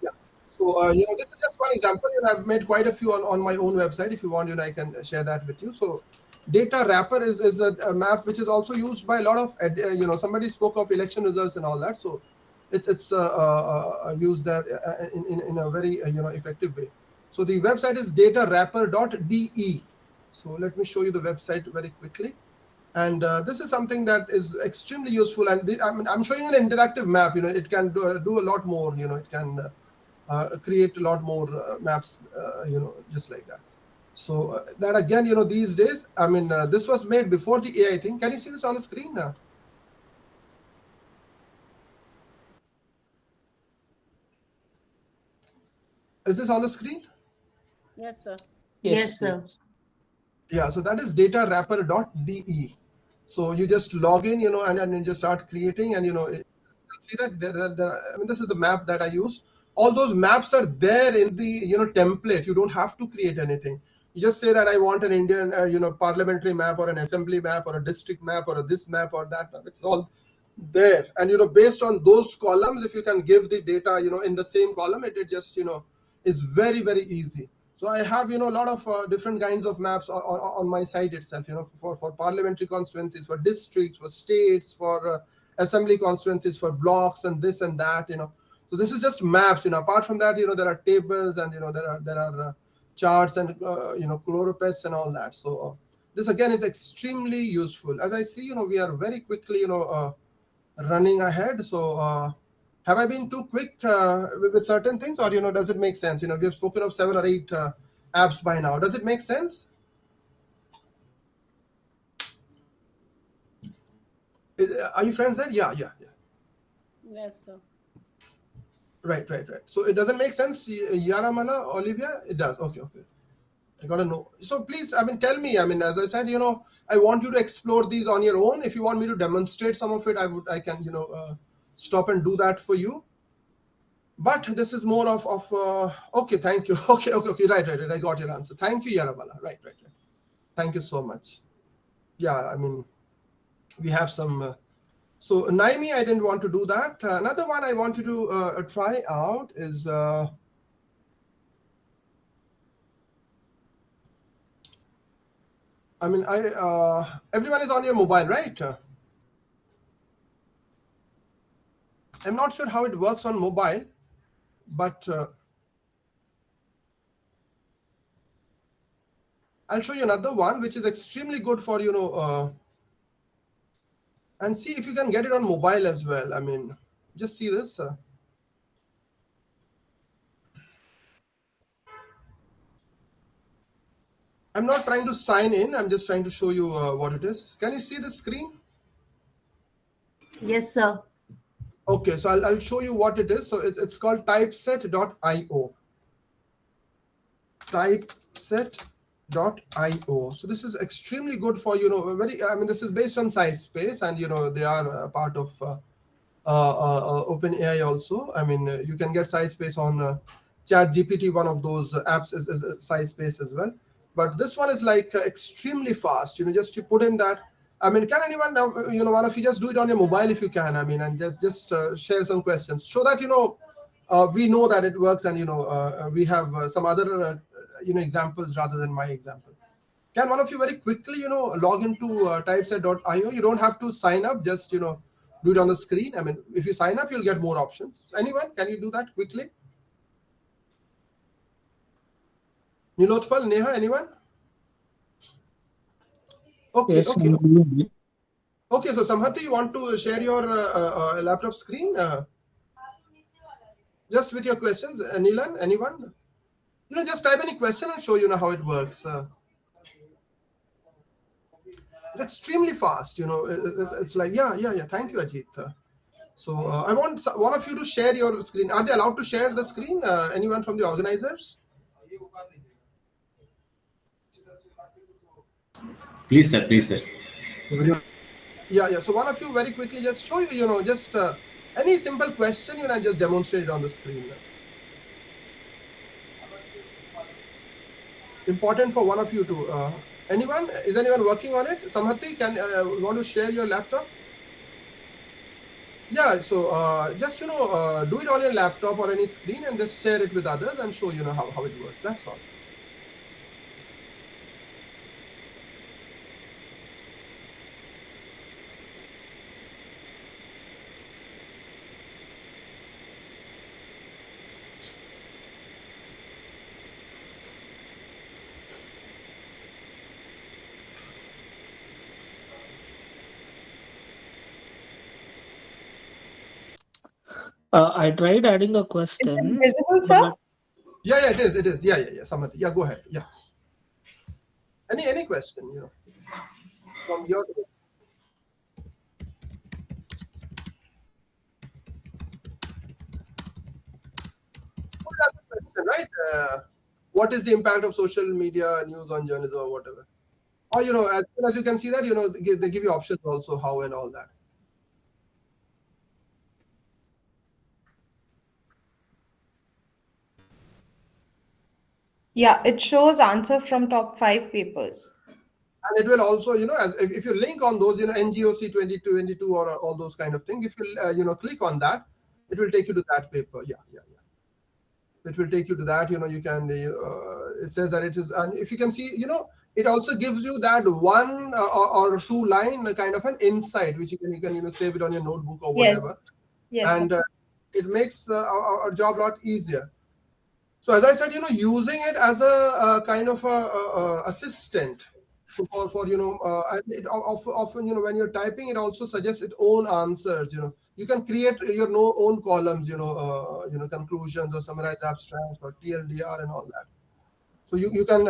Yeah. So this is just one example. I've made quite a few on my own website. If you want, I can share that with you. So data wrapper is a map which is also used by a lot of somebody spoke of election results and all that. So it's used there in a very effective way. So the website is datawrapper.de. So let me show you the website very quickly. And this is something that is extremely useful. And I'm showing an interactive map. It can do a lot more. It can create a lot more maps. Just like that. So that again, these days, I mean, this was made before the AI thing. Can you see this on the screen now? Is this on the screen? Yes, sir. Yes, sir. Yeah, so that is datawrapper.de. So you just log in, and then you just start creating, and see that I mean, this is the map that I used. All those maps are there in the template. You don't have to create anything. You just say that I want an Indian parliamentary map, or an assembly map, or a district map, or this map or that map. It's all there, and based on those columns, if you can give the data in the same column, it just is very, very easy. So I have a lot of different kinds of maps on my site itself, for parliamentary constituencies, for districts, for states, for assembly constituencies, for blocks, and this and that. So this is just maps. Apart from that, there are tables, and there are charts, and chloropets and all that. So this again is extremely useful. As I see, we are very quickly running ahead. So have I been too quick with certain things, or does it make sense? We have spoken of 7 or 8 apps by now. Does it make sense? Are you friends there? Yeah. Yes, sir. Right. So it doesn't make sense, Yaramala, Olivia? It does. Okay. I gotta know. So please, I mean, tell me. I mean, as I said, I want you to explore these on your own. If you want me to demonstrate some of it, I can, stop and do that for you. But this is more of okay. Thank you. Okay. Right. I got your answer. Thank you, Yaramala. Right. Thank you so much. Yeah, I mean, we have some. So Naimi, I didn't want to do that. Another one I want you to try out is. I mean, everyone is on your mobile, right? I'm not sure how it works on mobile, but I'll show you another one which is extremely good for, and see if you can get it on mobile as well. I mean, just see this. I'm not trying to sign in. I'm just trying to show you what it is. Can you see the screen? Yes, sir. Okay, so I'll show you what it is. So it's called typeset.io. Typeset.io. So this is extremely good for, I mean, this is based on SciSpace, and, they are part of OpenAI also. I mean, you can get SciSpace on ChatGPT. One of those apps is SciSpace as well. But this one is like extremely fast. Just you put in that. I mean, can anyone now, one of you just do it on your mobile if you can. I mean, and just share some questions so that we know that it works, and we have some other examples rather than my example. Can one of you very quickly log into typeset.io? You don't have to sign up, just do it on the screen. I mean, if you sign up, you'll get more options. Anyone, can you do that quickly? Nilotpal, Neha, anyone? Okay, Yes, okay, I'm okay. doing it. Okay, so Samhati, you want to share your laptop screen? Just with your questions, Nilan, anyone? Just type any question and show how it works. It's extremely fast. It's like, yeah. Thank you, Ajit. So I want one of you to share your screen. Are they allowed to share the screen? Anyone from the organizers? Please, sir. Please, sir. Yeah. So one of you very quickly just show just any simple question, and just demonstrate it on the screen. Important for one of you to. Anyone? Is anyone working on it? Samhati, can want to share your laptop? Yeah. So just do it on your laptop or any screen, and just share it with others and show how it works. That's all. I tried adding a Is it question, visible, sir? but Yeah, it is. It is. Yeah. Samhati. Yeah, go ahead. Yeah. Any question, from your. Who has a question, right? What is the impact of social media news on journalism or whatever? Or as soon as you can see that, they give you options also, how and all that. Yeah, it shows answer from top 5 papers. And it will also, as if you link on those, NGOC 2022 or all those kind of things, if you click on that, it will take you to that paper. Yeah. It will take you to that. You can. It says that it is, and if you can see, it also gives you that one or two line kind of an insight, which you can save it on your notebook or whatever. Yes. And it makes our job a lot easier. So as I said, using it as a kind of a assistant for and it often when you're typing, it also suggests its own answers. You can create your own columns, conclusions or summarized abstracts or TLDR and all that. So you can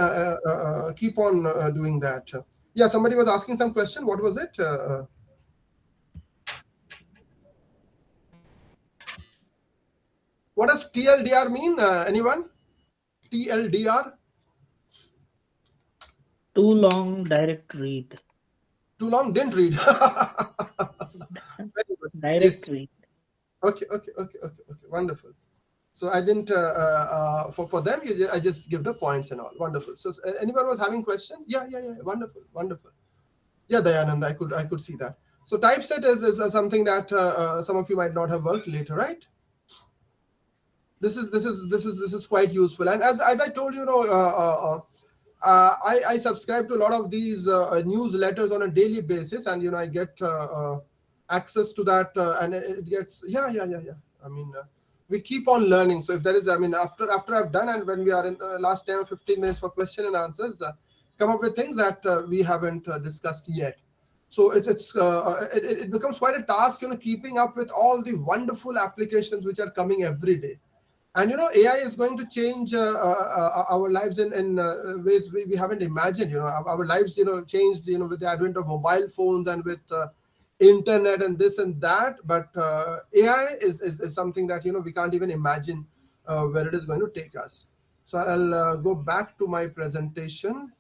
keep on doing that. Yeah, somebody was asking some question. What was it? What does TLDR mean? Anyone? TLDR? too long direct read. Too long? Didn't read. Very good. Direct Yes. read. Okay. Wonderful. So I didn't for them. I just give the points and all. Wonderful. So anyone was having questions? Yeah. Wonderful. Yeah, Dayanand, I could see that. So typeset is something that some of you might not have worked later, right? This is quite useful. And as I told you, I subscribe to a lot of these newsletters on a daily basis, and I get access to that, and it gets yeah. I mean, we keep on learning. So if there is, I mean, after I've done, and when we are in the last 10 or 15 minutes for question and answers, come up with things that we haven't discussed yet. So it becomes quite a task, keeping up with all the wonderful applications which are coming every day. And AI is going to change our lives in ways we haven't imagined. Our lives changed with the advent of mobile phones and with internet and this and that. But AI is something that we can't even imagine where it is going to take us. So I'll go back to my presentation.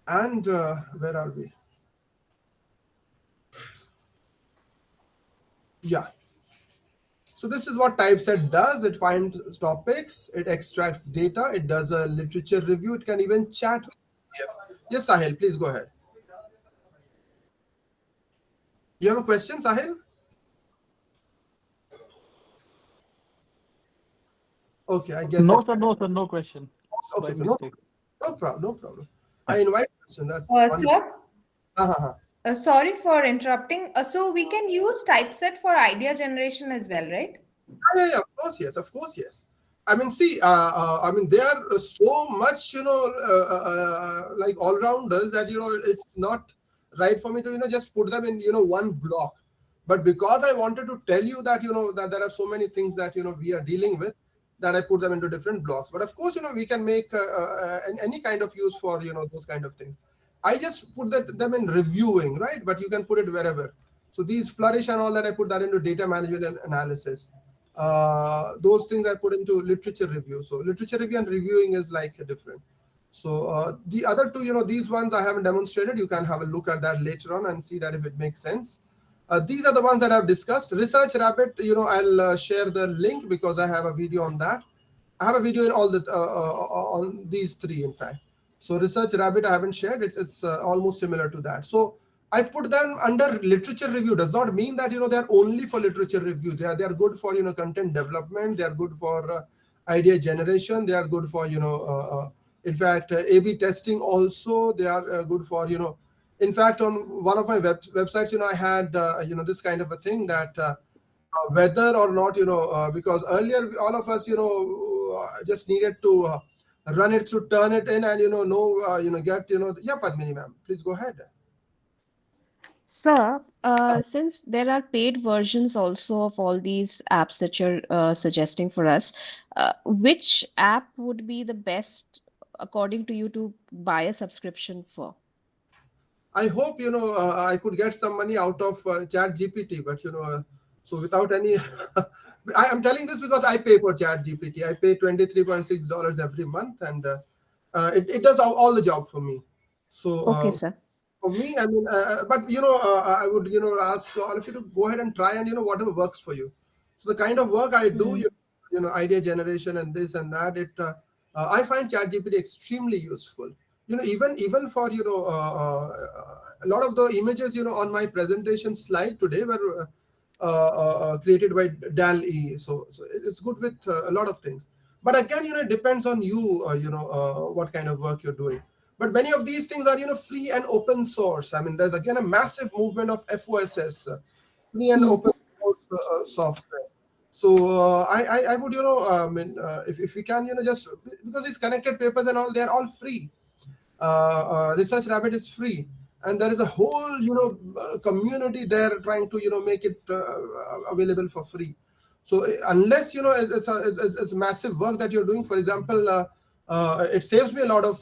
And where are we? Yeah. So this is what typeset does. It finds topics, it extracts data, it does a literature review, it can even chat. Yes, Sahil, please go ahead. You have a question, Sahil? Okay, I guess No, sir, no question. It's by okay, mistake. no problem. I invite question. That's Sir, uh-huh. Sorry for interrupting. So we can use typeset for idea generation as well, right? Yeah, of course, yes. I mean, see, they are so much, like all rounders that it's not right for me to just put them in one block. But because I wanted to tell you that that there are so many things that we are dealing with, that I put them into different blocks. But of course, we can make any kind of use for those kind of things. I just put them in reviewing, right? But you can put it wherever. So these flourish and all that, I put that into data management and analysis. Those things I put into literature review. So literature review and reviewing is like different. So the other two, these ones I haven't demonstrated. You can have a look at that later on and see that if it makes sense. These are the ones that I've discussed. Research Rabbit, I'll share the link because I have a video on that. I have a video in all the on these three, in fact. So Research Rabbit I haven't shared. It's almost similar to that. So I put them under literature review. Does not mean that they are only for literature review. They are good for content development. They are good for idea generation. They are good for in fact A/B testing also. They are good for In fact, on one of my websites, I had this kind of a thing that whether or not because earlier all of us just needed to run it through Turnitin and get yeah, Padmini ma'am, please go ahead. Sir, since there are paid versions also of all these apps that you're suggesting for us, which app would be the best according to you to buy a subscription for? I hope I could get some money out of Chat GPT, but so without any I am telling this because I pay for Chat GPT. I pay $23.6 every month, and it does all the job for me. So Okay, sir. for me, I mean, but I would ask all of you to go ahead and try, and whatever works for you. So the kind of work I do, idea generation and this and that, I find ChatGPT extremely useful. Even for a lot of the images on my presentation slide today were created by DAL-E. So it's good with a lot of things. But again, it depends on you. What kind of work you're doing. But many of these things are free and open source. I mean, there's again a massive movement of FOSS, free and open source software. So I would I mean, if we can just because these connected papers and all, they're all free. Research Rabbit is free, and there is a whole community there trying to make it available for free. So unless it's massive work that you're doing, for example, it saves me a lot of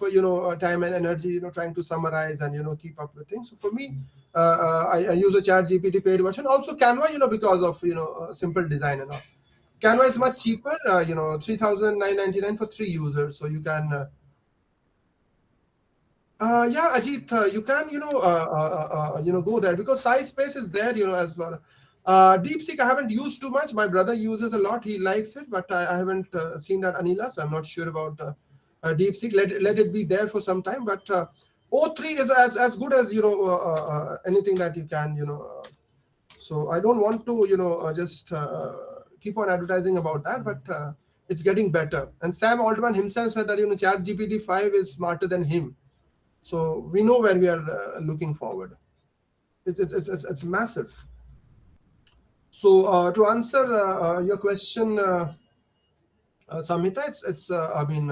time and energy trying to summarize and keep up with things. So for me, I use a Chat GPT paid version. Also Canva, because of simple design and all. Canva is much cheaper, 3,999 for 3 users. So you can yeah, Ajit, you can go there because size space is there as well. DeepSeek I haven't used too much. My brother uses a lot. He likes it, but I haven't seen that, Anila, so I'm not sure about DeepSeek. Let it be there for some time. But O3 is as good as anything that you can so I don't want to just keep on advertising about that, but it's getting better. And Sam Altman himself said that ChatGPT 5 is smarter than him. So we know where we are looking forward. It's massive. So to answer your question, Samhita, it's I mean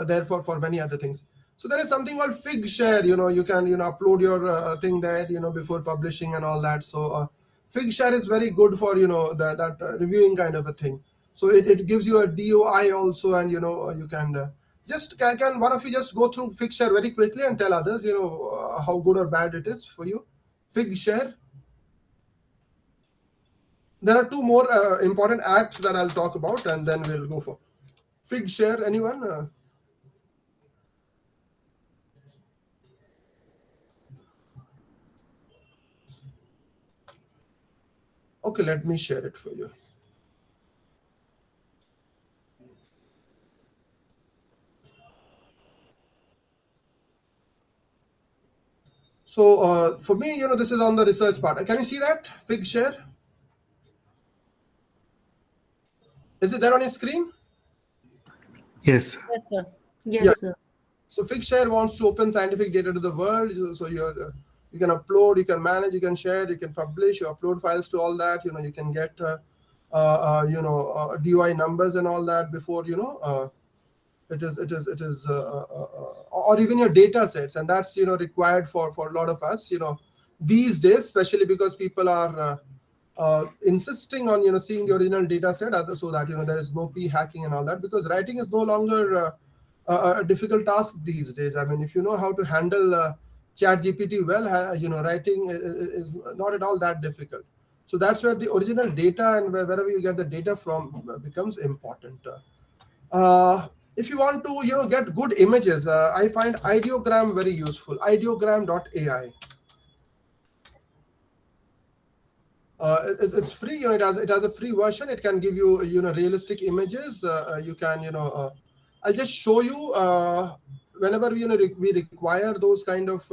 therefore for many other things. So there is something called Figshare. You can upload your thing there before publishing and all that. So Figshare is very good for that reviewing kind of a thing. So it gives you a DOI also, and you can just can one of you just go through Figshare very quickly and tell others how good or bad it is for you. Figshare. There are two more important apps that I'll talk about, and then we'll go for Figshare. Anyone? Okay, let me share it for you. So for me, this is on the research part. Can you see that Figshare? Is it there on your screen? Yes. Yes, sir. Yes, Yeah. sir. So Figshare wants to open scientific data to the world. So you can upload, you can manage, you can share, you can publish, you upload files to all that. You can get DOI numbers and all that before or even your data sets, and that's required for a lot of us these days, especially because people are insisting on seeing the original data set, so that there is no p-hacking and all that, because writing is no longer a difficult task these days. I mean, if you know how to handle chat gpt well, writing is not at all that difficult. So that's where the original data and wherever you get the data from becomes important. If you want to get good images, I find ideogram very useful. Ideogram.ai. It's free. It has a free version. It can give you realistic images. You can I'll just show you whenever we require those kind of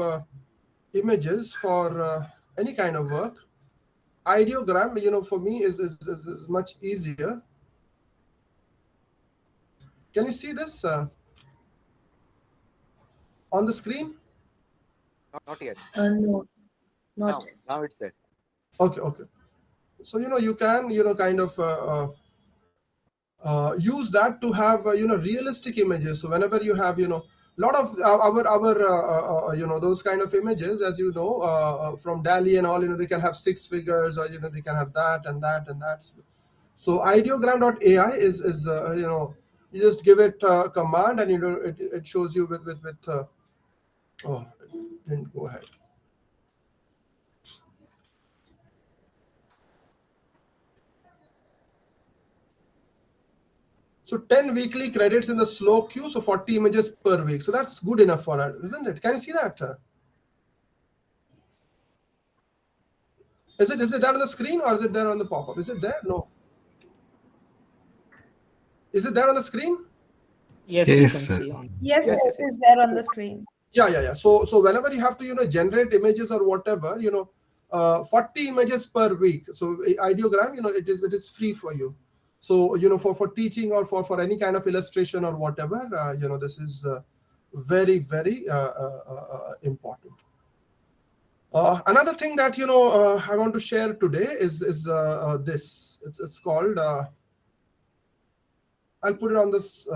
images for any kind of work. Ideogram for me is much easier. Can you see this on the screen? Not yet. No, not Now, now it's there. Okay. So you can kind of use that to have realistic images. So whenever you have lot of our those kind of images, as from DALI and all, they can have 6 figures, or they can have that and that and that. So ideogram.ai is you just give it a command, and it shows you with oh, it didn't go ahead. So 10 weekly credits in the slow queue, so 40 images per week. So that's good enough for us, isn't it? Can you see that? Is it there on the screen, or is it there on the pop-up? Is it there? No. Is it there on the screen? Yes, Yes, you can sir. see on. Yes, Yes, sir, yes, it yes. is there on the screen. Yeah. So whenever you have to generate images or whatever, 40 images per week. So ideogram, it is free for you. So for teaching, or for any kind of illustration or whatever, this is very, very important. Another thing that I want to share today is this. It's called. I'll put it on this.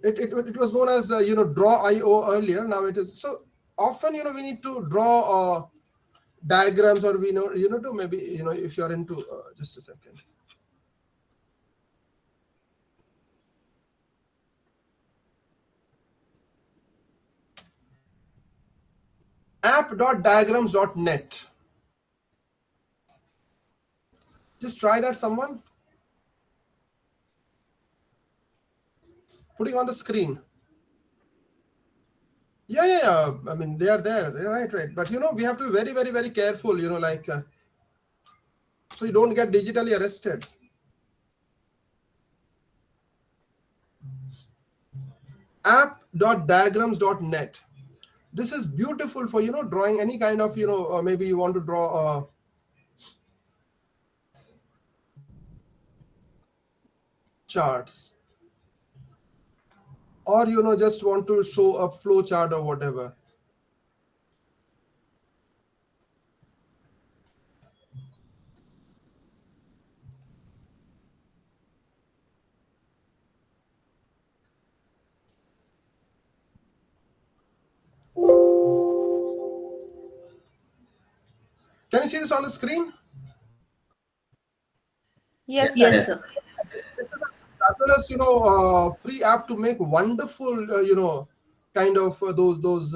It was known as Draw.io earlier. Now it is so often. We need to draw diagrams, or we to maybe if you're into just a second. App.diagrams.net. Just try that, someone. Putting on the screen. Yeah. I mean, they are there. They're right. But we have to be very, very, very careful. So you don't get digitally arrested. App.diagrams.net. This is beautiful for drawing any kind of maybe you want to draw charts, or just want to show a flow chart or whatever. Can you see this on the screen? Yes, Yes, sir. sir. This is as well as free app to make wonderful kind of those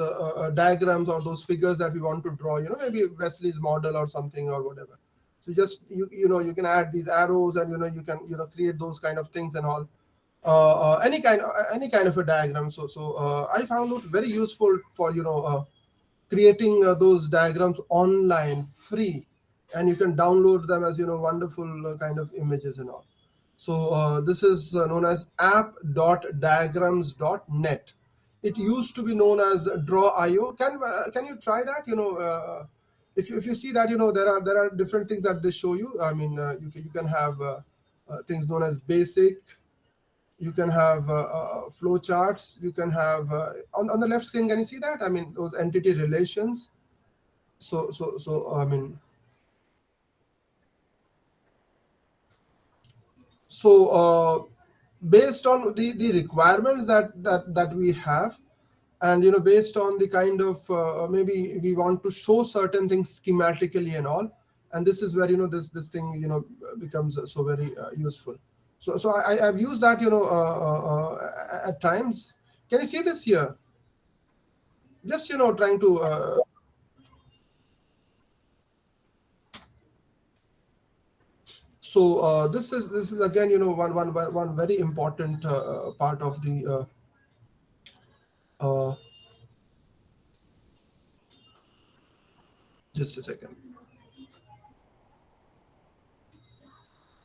diagrams or those figures that we want to draw. Maybe Wesley's model or something or whatever. So just you can add these arrows and you can create those kind of things and all. Any kind of a diagram. So I found it very useful for creating those diagrams online free, and you can download them as wonderful kind of images and all. So this is known as app.diagrams.net. It used to be known as Draw.io. Can you try that? If you see that there are different things that they show you. I mean, you can have things known as basic. You can have flow charts. You can have on the left screen. Can you see that? I mean, those entity relations. So I mean. So based on the requirements that we have, and based on the kind of maybe we want to show certain things schematically and all, and this is where this thing becomes so very useful. So I've used that at times. Can you see this here? Just trying to so this is again one very important part of the just a second.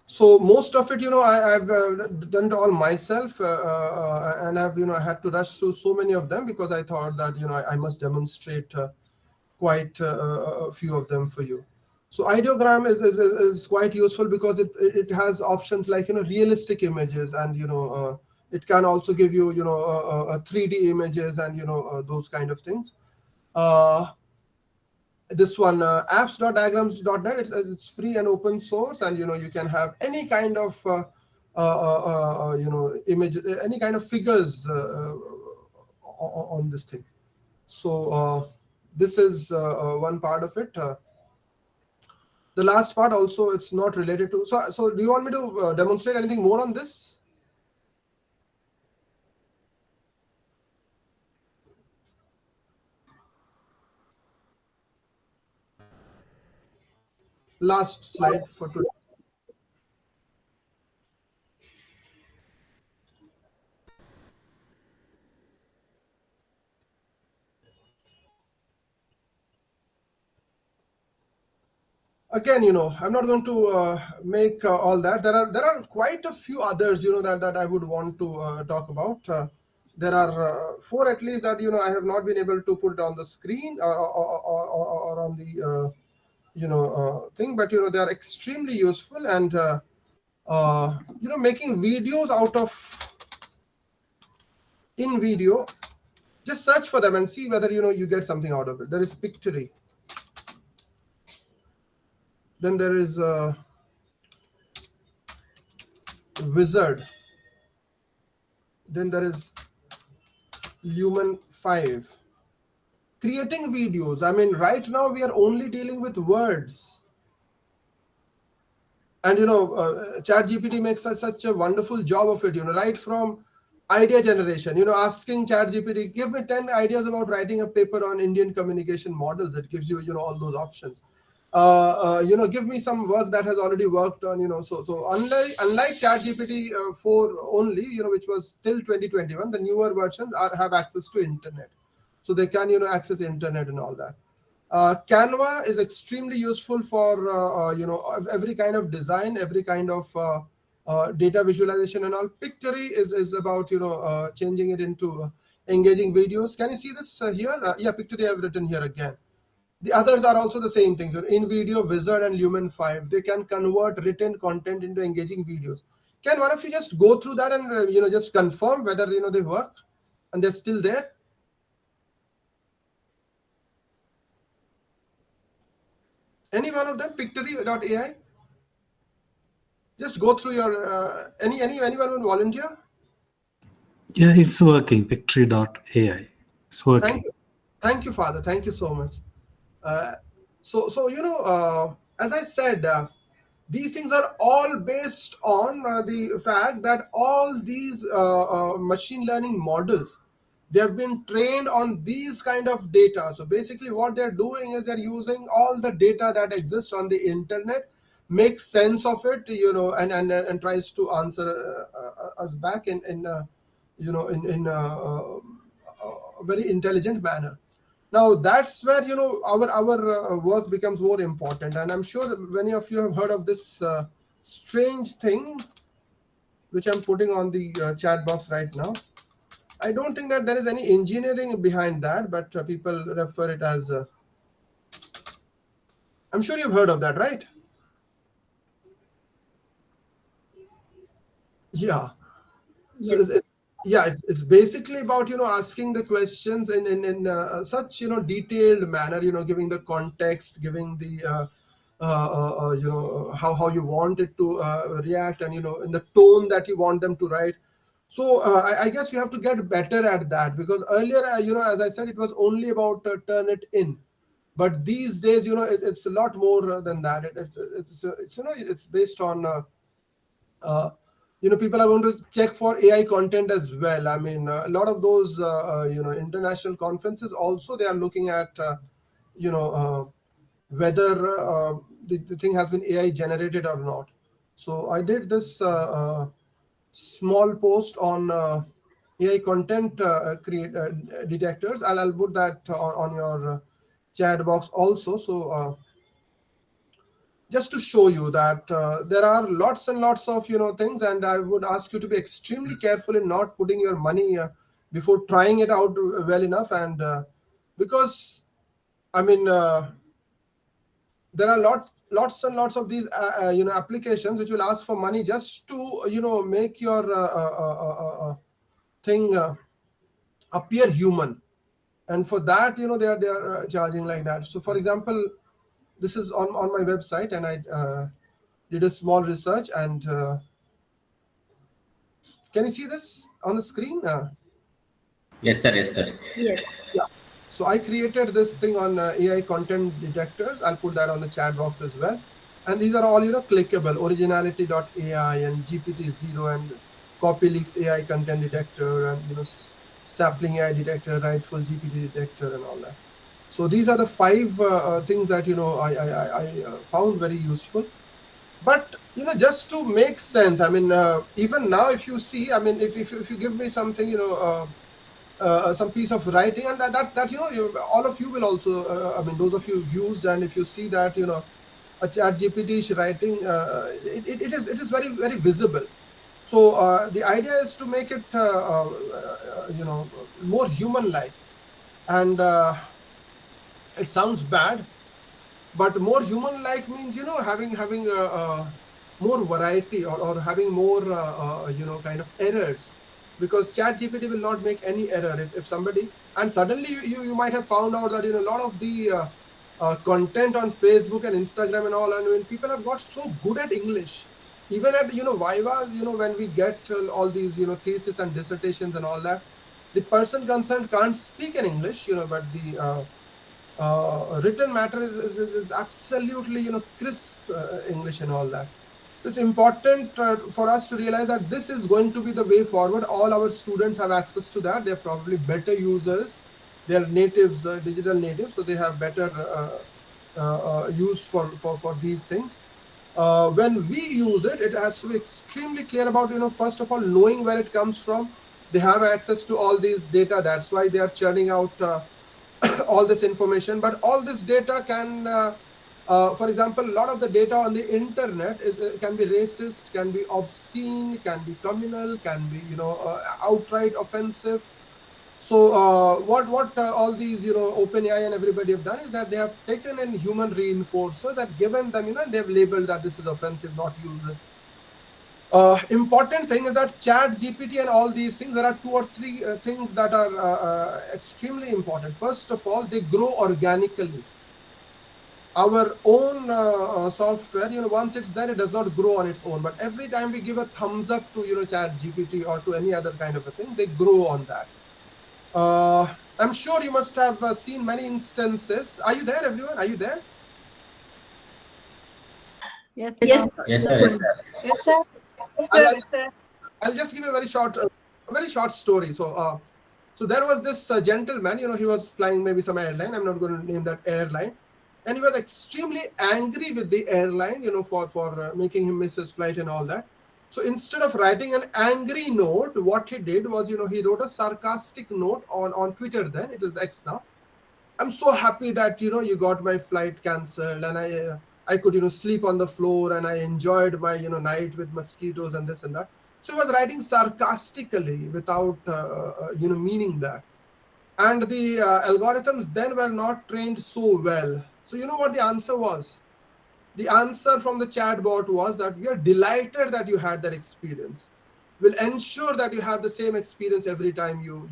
So most of it, I've done it all myself, and I've had to rush through so many of them because I thought that I must demonstrate quite a few of them for you. So ideogram is quite useful because it has options like realistic images, and it can also give you 3D images and those kind of things. This one apps.diagrams.net, it's free and open source, and you can have any kind of image, any kind of figures on this thing. So this is one part of it. The last part also, it's not related to. So do you want me to demonstrate anything more on this? Last slide for today. Again, I'm not going to make all that. There are quite a few others, that I would want to talk about. There are 4 at least that I have not been able to put on the screen or on the thing, but they are extremely useful, and making videos out of in video. Just search for them and see whether you get something out of it. There is Pictory. Then there is Wizard. Then there is Lumen 5. Creating videos. I mean, right now we are only dealing with words. And ChatGPT makes such a wonderful job of it, right from idea generation, asking ChatGPT, give me 10 ideas about writing a paper on Indian communication models. It gives you, all those options. Give me some work that has already worked on, so unlike ChatGPT 4 only, which was till 2021, the newer versions have access to internet. So they can, access internet and all that. Canva is extremely useful for, every kind of design, every kind of data visualization and all. Pictory is about, changing it into engaging videos. Can you see this here? Yeah, Pictory I've written here again. The others are also the same things. In Video, Wizard and Lumen 5, they can convert written content into engaging videos. Can one of you just go through that and just confirm whether they work and they're still there? Any one of them? Pictory.ai? Just go through your anyone would volunteer? Yeah, it's working. Pictory.ai. It's working. Thank you, Father. Thank you so much. So as I said, these things are all based on the fact that all these machine learning models, they have been trained on these kind of data. So basically what they're doing is they're using all the data that exists on the internet, make sense of it, and tries to answer us back in a very intelligent manner. Now that's where our work becomes more important, and I'm sure that many of you have heard of this strange thing which I'm putting on the chat box right now. I don't think that there is any engineering behind that, but people refer it as I'm sure you've heard of that, right? Yeah. So Yes. yeah, it's basically about asking the questions in such detailed manner, giving the context, giving the how you want it to react, and in the tone that you want them to write. So I guess you have to get better at that, because earlier, as I said, it was only about Turnitin, but these days, it's a lot more than that. It's based on uh, people are going to check for AI content as well. I mean, a lot of those international conferences also, they are looking at you know uh, whether the thing has been AI generated or not. So I did this small post on AI content create detectors. I'll put that on your chat box also. So just to show you that there are lots and lots of things, and I would ask you to be extremely careful in not putting your money before trying it out well enough. And because I mean there are lots and lots of these applications which will ask for money just to make your thing appear human, and for that they are charging like that. So for example, this is on my website, and I did a small research, and can you see this on the screen? Yes, sir. Yes, sir. Yes. Yeah. So I created this thing on AI content detectors. I'll put that on the chat box as well. And these are all clickable. Originality.ai and GPT-0 and CopyLeaks AI content detector, and sampling AI detector, rightful GPT detector, and all that. So these are the 5 things that I found very useful. But just to make sense, I mean, even now, if you see, I mean, if you give me something, some piece of writing, and that all of you will also, I mean, those of you who've used, and if you see that a chat GPT is writing, it is very very visible. So the idea is to make it more human like, and it sounds bad, but more human like means having more variety, or having more kind of errors, because chat gpt will not make any error if somebody, and suddenly you might have found out that a lot of the content on Facebook and Instagram and all, and when people have got so good at English, even at viva, when we get all these thesis and dissertations and all that, the person concerned can't speak in English, but the written matter is absolutely crisp English and all that. So it's important for us to realize that this is going to be the way forward. All our students have access to that. They're probably better users. They're natives, digital natives, so they have better use for these things. When we use it, it has to be extremely clear about first of all knowing where it comes from. They have access to all these data. That's why they are churning out all this information. But all this data can for example, a lot of the data on the internet is can be racist, can be obscene, can be communal, can be outright offensive. So what all these OpenAI and everybody have done is that they have taken in human reinforcers and given them, they've labeled that this is offensive, not use it. Important thing is that chat GPT and all these things, there are 2 or 3 things that are extremely important. First of all, they grow organically. Our own software, once it's there, it does not grow on its own, but every time we give a thumbs up to chat GPT or to any other kind of a thing, they grow on that. I'm sure you must have seen many instances. Are you there, everyone? Are you there? Yes. Yes. Yes, sir. Yes, sir. Yes, sir. I'll just give you a very short story. So there was this gentleman. He was flying maybe some airline. I'm not going to name that airline, and he was extremely angry with the airline. For making him miss his flight and all that. So instead of writing an angry note, what he did was, he wrote a sarcastic note on Twitter. Then it is X now. I'm so happy that you got my flight cancelled, and I could sleep on the floor, and I enjoyed my night with mosquitoes and this and that. So he was writing sarcastically without meaning that, and the algorithms then were not trained so well. So you know what the answer was? The answer from the chatbot was that we are delighted that you had that experience. We'll ensure that you have the same experience every time you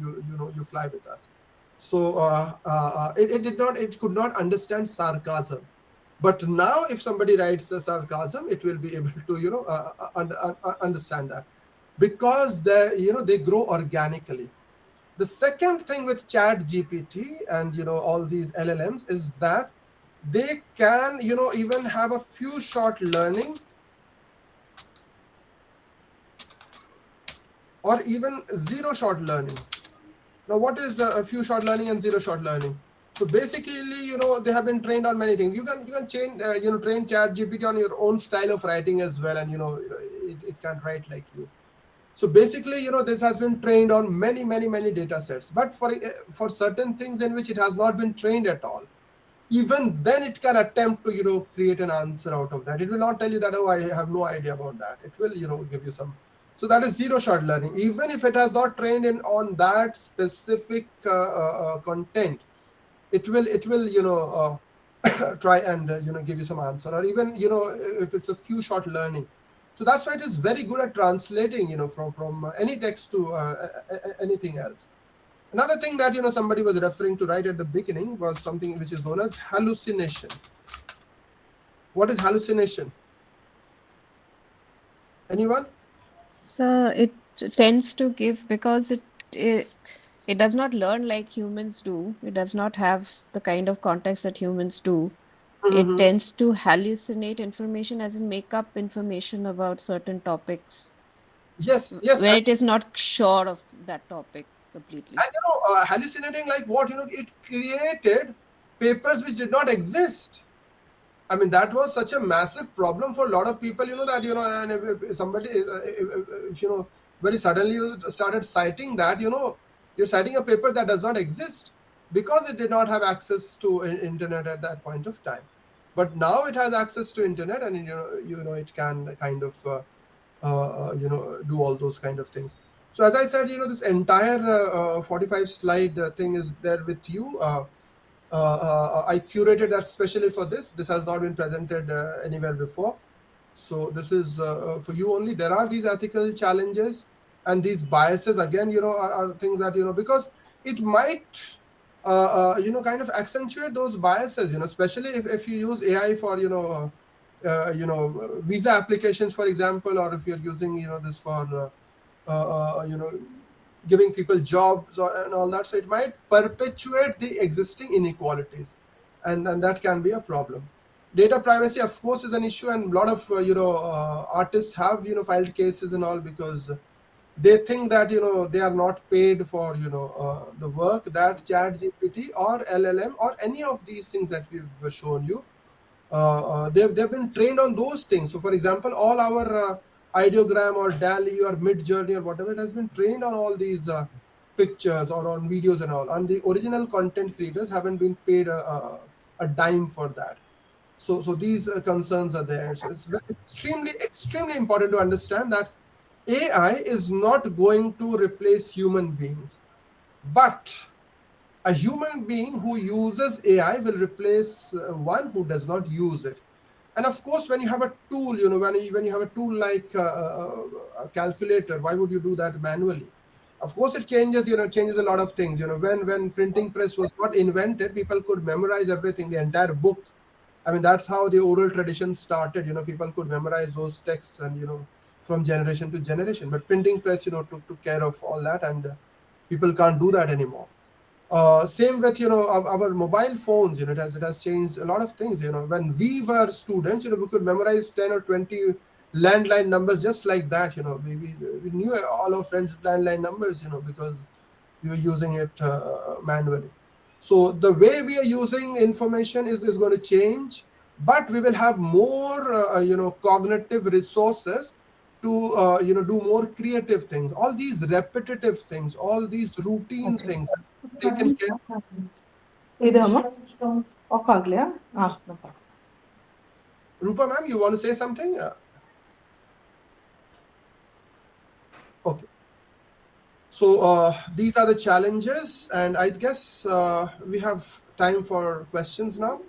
fly with us. So it could not understand sarcasm. But now if somebody writes the sarcasm, it will be able to understand that, because they grow organically. The second thing with chat GPT and all these LLMs is that they can even have a few shot learning, or even zero shot learning. Now what is a few shot learning and zero shot learning? So basically they have been trained on many things. You can train chat GPT on your own style of writing as well, and it can write like you. So basically this has been trained on many data sets, but for certain things in which it has not been trained at all, even then it can attempt to create an answer out of that. It will not tell you that, oh, I have no idea about that. It will give you some. So that is zero shot learning. Even if it has not trained on that specific content, it will try and give you some answer, or even if it's a few shot learning. So that's why it is very good at translating from any text to anything else. Another thing that somebody was referring to right at the beginning was something which is known as hallucination. What is hallucination? Anyone? So it tends to give, because it does not learn like humans do. It does not have the kind of context that humans do. It tends to hallucinate information, as in make up information about certain topics Yes. where it is not sure of that topic completely. And hallucinating like what? It created papers which did not exist. I mean, that was such a massive problem for a lot of people, that, and if somebody, if very suddenly you started citing that, you're citing a paper that does not exist because it did not have access to internet at that point of time. But now it has access to internet, and, it can kind of, do all those kind of things. So as I said, this entire 45 slide thing is there with you. I curated that specially for this. This has not been presented anywhere before. So this is for you only. There are these ethical challenges, and these biases again, are things that, because it might, kind of accentuate those biases, especially if you use AI for, visa applications, for example, or if you're using, this for, giving people jobs and all that. So it might perpetuate the existing inequalities, and that can be a problem. Data privacy, of course, is an issue, and a lot of artists have filed cases and all, because they think that they are not paid for the work that ChatGPT or LLM or any of these things that we've shown you. They've been trained on those things. So for example, all our ideogram or DALI or Mid Journey or whatever, it has been trained on all these pictures or on videos and all, and the original content creators haven't been paid a dime for that. So these concerns are there. So it's extremely important to understand that AI is not going to replace human beings, but a human being who uses AI will replace one who does not use it. And of course, when you have a tool, when you have a tool like a calculator, why would you do that manually? Of course, it changes a lot of things. When printing press was not invented, people could memorize everything, the entire book. I mean, that's how the oral tradition started. People could memorize those texts, and from generation to generation. But printing press, took care of all that, and people can't do that anymore. Same with our mobile phones. It has changed a lot of things. When we were students, we could memorize 10 or 20 landline numbers just like that. We knew all our friends' landline numbers. Because we were using it manually. So the way we are using information is going to change, but we will have more cognitive resources to do more creative things. All these repetitive things, all these routine things taken care. Rupa ma'am, you want to say something? Okay. So these are the challenges, and I guess we have time for questions now.